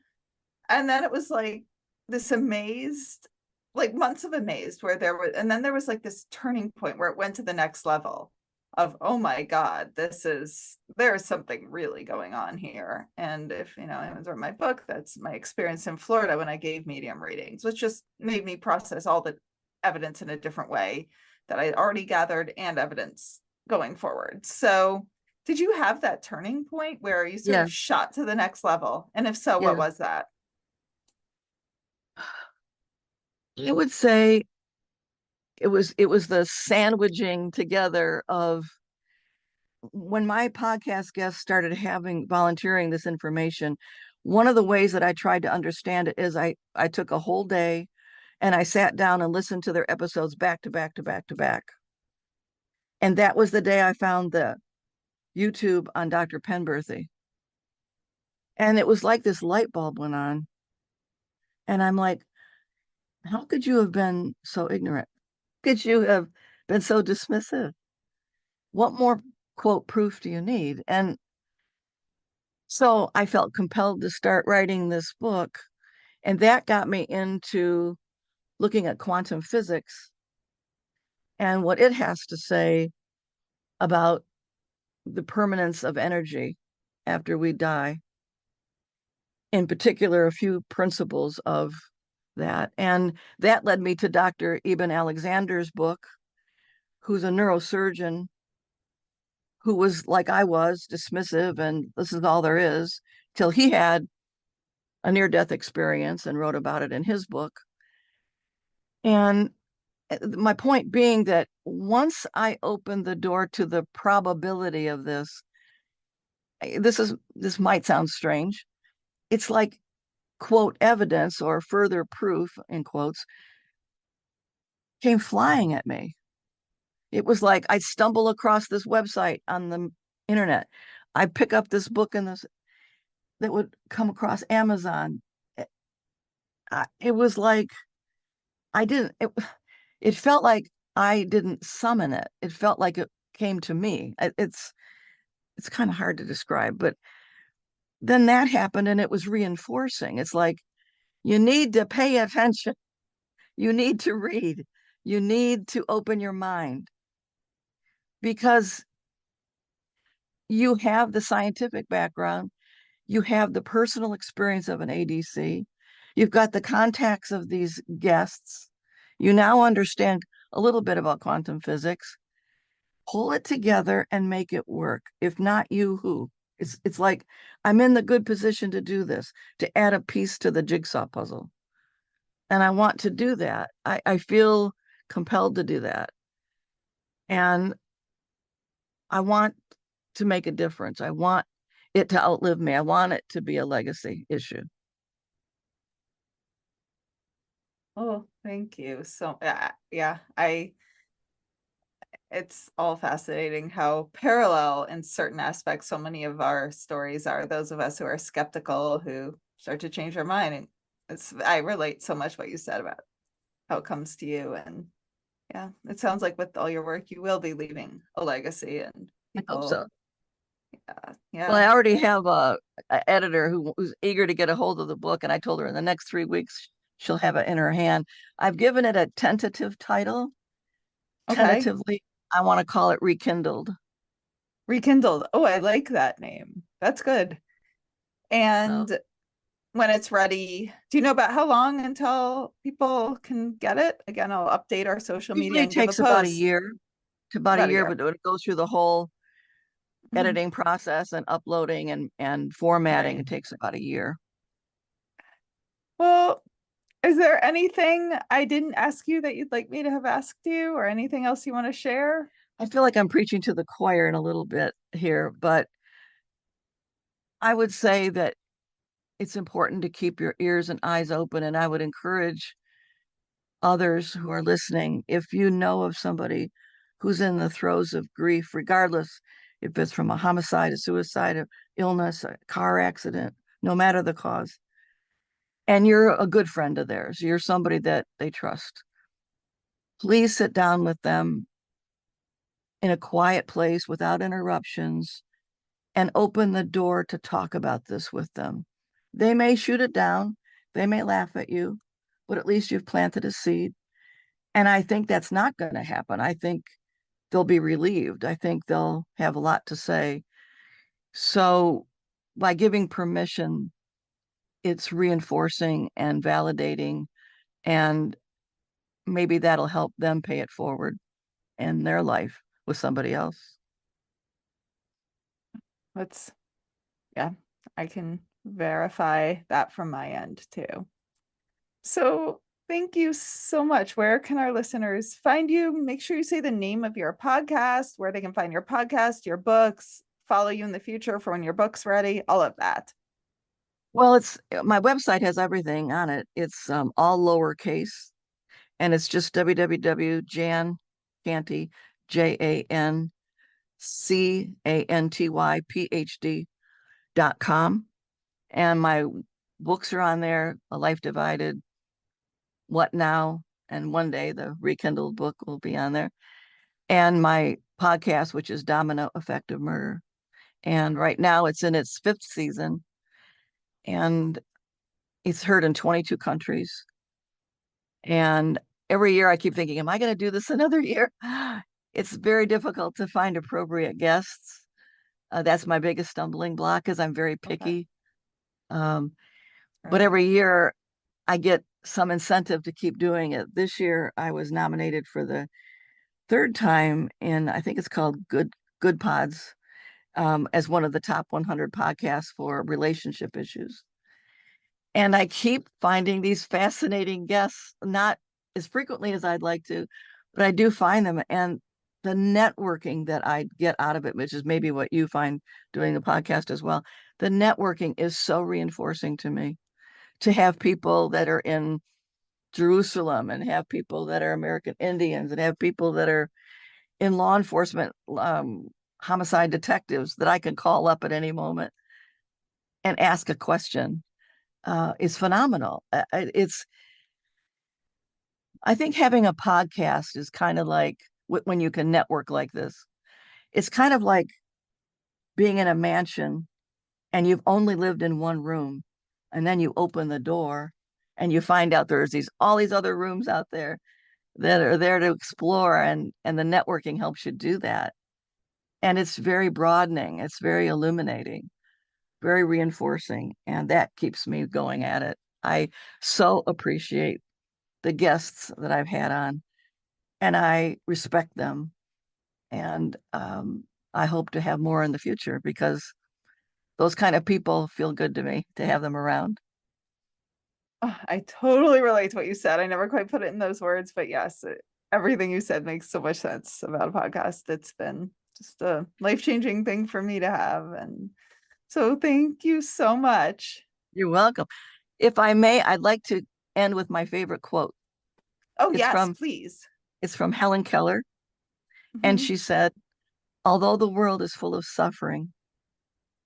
And then it was like this amazed, like months of amazed where and then there was like this turning point where it went to the next level of, oh my God, there's something really going on here. And if, anyone's read my book, that's my experience in Florida when I gave medium readings, which just made me process all the evidence in a different way that I already gathered and evidence going forward. So, did you have that turning point where you sort Yeah. of shot to the next level? And if so, what Yeah. was that? I would say it was the sandwiching together of when my podcast guests started having volunteering this information. One of the ways that I tried to understand it is I took a whole day and I sat down and listened to their episodes back to back to back to back. And that was the day I found the YouTube on Dr. Penberthy. And it was like this light bulb went on. And I'm like, how could you have been so ignorant? Could you have been so dismissive? What more quote proof do you need? And so I felt compelled to start writing this book. And that got me into looking at quantum physics and what it has to say about the permanence of energy after we die. In particular, a few principles of that. And that led me to Dr. Eben Alexander's book, who's a neurosurgeon who was like I was, dismissive, and this is all there is, till he had a near death experience and wrote about it in his book. And my point being that once I opened the door to the probability of this might sound strange. It's like quote evidence or further proof in quotes came flying at me. It was like I'd stumble across this website on the internet. I pick up this book and this that would come across Amazon. It was like I didn't. It felt like I didn't summon it. It felt like it came to me. It's kind of hard to describe, but then that happened and it was reinforcing. It's like you need to pay attention. You need to read. You need to open your mind because you have the scientific background, you have the personal experience of an ADC, you've got the contacts of these guests. You now understand a little bit about quantum physics. Pull it together and make it work. If not you, who? It's like I'm in the good position to do this, to add a piece to the jigsaw puzzle. And I want to do that. I feel compelled to do that. And I want to make a difference. I want it to outlive me. I want it to be a legacy issue. Oh, thank you. So, yeah, I it's all fascinating how parallel in certain aspects so many of our stories are. Those of us who are skeptical who start to change our mind. And I relate so much what you said about how it comes to you. And yeah, it sounds like with all your work, you will be leaving a legacy and I hope so. people, Well, yeah. I already have a editor who's eager to get a hold of the book, and I told her in the next 3 weeks she'll have it in her hand. I've given it a tentative title. Okay. Tentatively, I want to call it Rekindled. Rekindled. Oh, I like that name. That's good. So And when it's ready, do you know about how long until people can get it? Again, I'll update our social media usually and give a takes about a post year to about a about a year, year. but it goes through the whole Mhm. editing process and uploading and formatting. Right. It takes about a year. Well, is there anything I didn't ask you that you'd like me to have asked you, or anything else you want to share? I feel like I'm preaching to the choir in a little bit here, but I would say that it's important to keep your ears and eyes open. And I would encourage others who are listening, if you know of somebody who's in the throes of grief, regardless if it's from a homicide, a suicide, a illness, a car accident, no matter the cause, and you're a good friend of theirs, you're somebody that they trust, please sit down with them in a quiet place without interruptions and open the door to talk about this with them. They may shoot it down, they may laugh at you, but at least you've planted a seed. And I think that's not going to happen. I think they'll be relieved. I think they'll have a lot to say. So by giving permission, it's reinforcing and validating, and maybe that'll help them pay it forward in their life with somebody else. Let's, yeah, I can verify that from my end too. So thank you so much. Where can our listeners find you? Make sure you say the name of your podcast, where they can find your podcast, your books, follow you in the future for when your book's ready, all of that. Well, it's my website has everything on it. It's all lowercase, and it's just www.jan Canty, JanCanty.com. And my books are on there, A Life Divided, What Now, and one day the Rekindled book will be on there. And my podcast, which is Domino Effective Murder. And right now it's in its fifth season, and it's heard in 22 countries. And every year I keep thinking, am I going to do this another year? It's very difficult to find appropriate guests. That's my biggest stumbling block because I'm very Okay. picky. Um, but Right. every year I get some incentive to keep doing it. This year I was nominated for the third time in, I think it's called Good Pods, as one of the top 100 podcasts for relationship issues. And I keep finding these fascinating guests, not as frequently as I'd like to, but I do find them. And the networking that I get out of it, which is maybe what you find doing the podcast as well, the networking is so reinforcing to me to have people that are in Jerusalem and have people that are American Indians and have people that are in law enforcement, homicide detectives that I can call up at any moment and ask a question is phenomenal. It's I think having a podcast is kind of like when you can network like this. It's kind of like being in a mansion and you've only lived in one room, and then you open the door and you find out there's these all these other rooms out there that are there to explore, and the networking helps you do that. And it's very broadening, it's very illuminating, very reinforcing, and that keeps me going at it. I so appreciate the guests that I've had on, and I respect them. And I hope to have more in the future because those kind of people feel good to me to have them around. I totally relate to what you said. I never quite put it in those words, but yes, everything you said makes so much sense about a podcast. It's been just a life-changing thing for me to have. And so thank you so much. You're welcome. If I may, I'd like to end with my favorite quote. Oh, It's yes, from please. it's from Helen Keller, and Mhm. she said, "Although the world is full of suffering,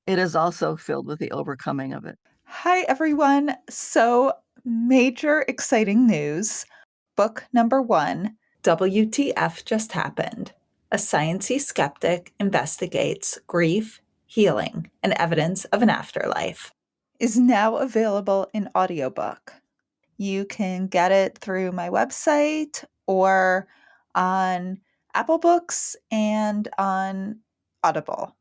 it is also filled with the overcoming of it." Hi, everyone. So, major exciting news. Book number one, WTF Just Happened. A sciencey skeptic investigates grief, healing, and evidence of an afterlife, is now available in audiobook. You can get it through my website or on Apple Books and on Audible.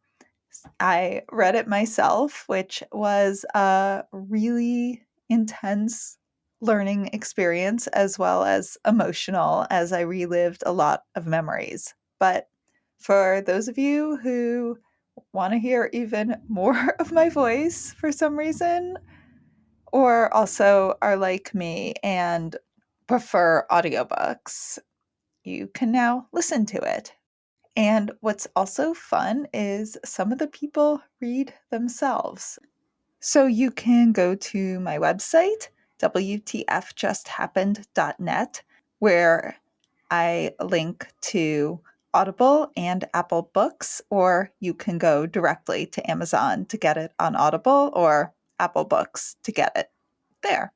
I read it myself, which was a really intense learning experience as well as emotional as I relived a lot of memories. But for those of you who want to hear even more of my voice for some reason, or also are like me and prefer audiobooks, you can now listen to it. And what's also fun is some of the people read themselves. So you can go to my website, WTFJustHappened.net, where I link to Audible and Apple Books, or you can go directly to Amazon to get it on Audible or Apple Books to get it there.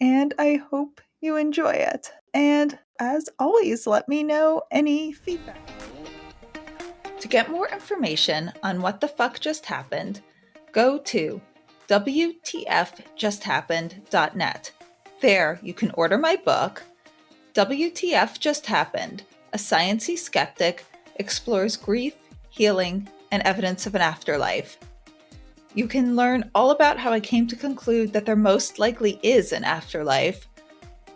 And I hope you enjoy it. And as always, let me know any feedback. To get more information on what the fuck just happened, go to WTFJustHappened.net. There, you can order my book, WTF Just Happened, A Sciencey Skeptic Explores Grief, Healing, and Evidence of an Afterlife. You can learn all about how I came to conclude that there most likely is an afterlife,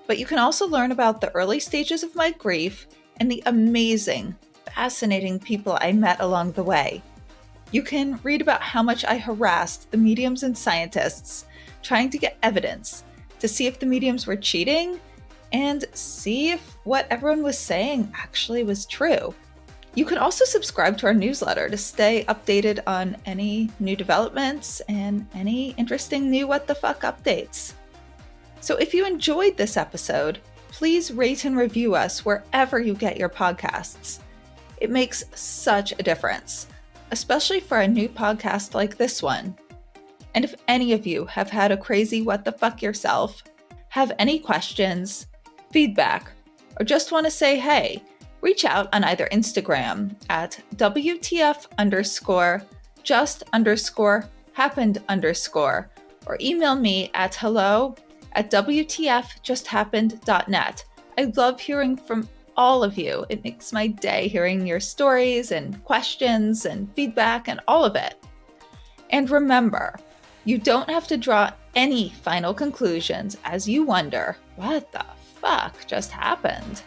but you can also learn about the early stages of my grief and the amazing, fascinating people I met along the way. You can read about how much I harassed the mediums and scientists trying to get evidence to see if the mediums were cheating and see if what everyone was saying actually was true. You can also subscribe to our newsletter to stay updated on any new developments and any interesting new what the fuck updates. So if you enjoyed this episode, please rate and review us wherever you get your podcasts. It makes such a difference, especially for a new podcast like this one. And if any of you have had a crazy what the fuck yourself, have any questions, feedback, or just want to say hey, reach out on either Instagram at WTF_just_happened_, or email me at hello@WTFjusthappened.net. I love hearing from all of you. It makes my day hearing your stories and questions and feedback and all of it. And remember, you don't have to draw any final conclusions as you wonder, what the fuck just happened?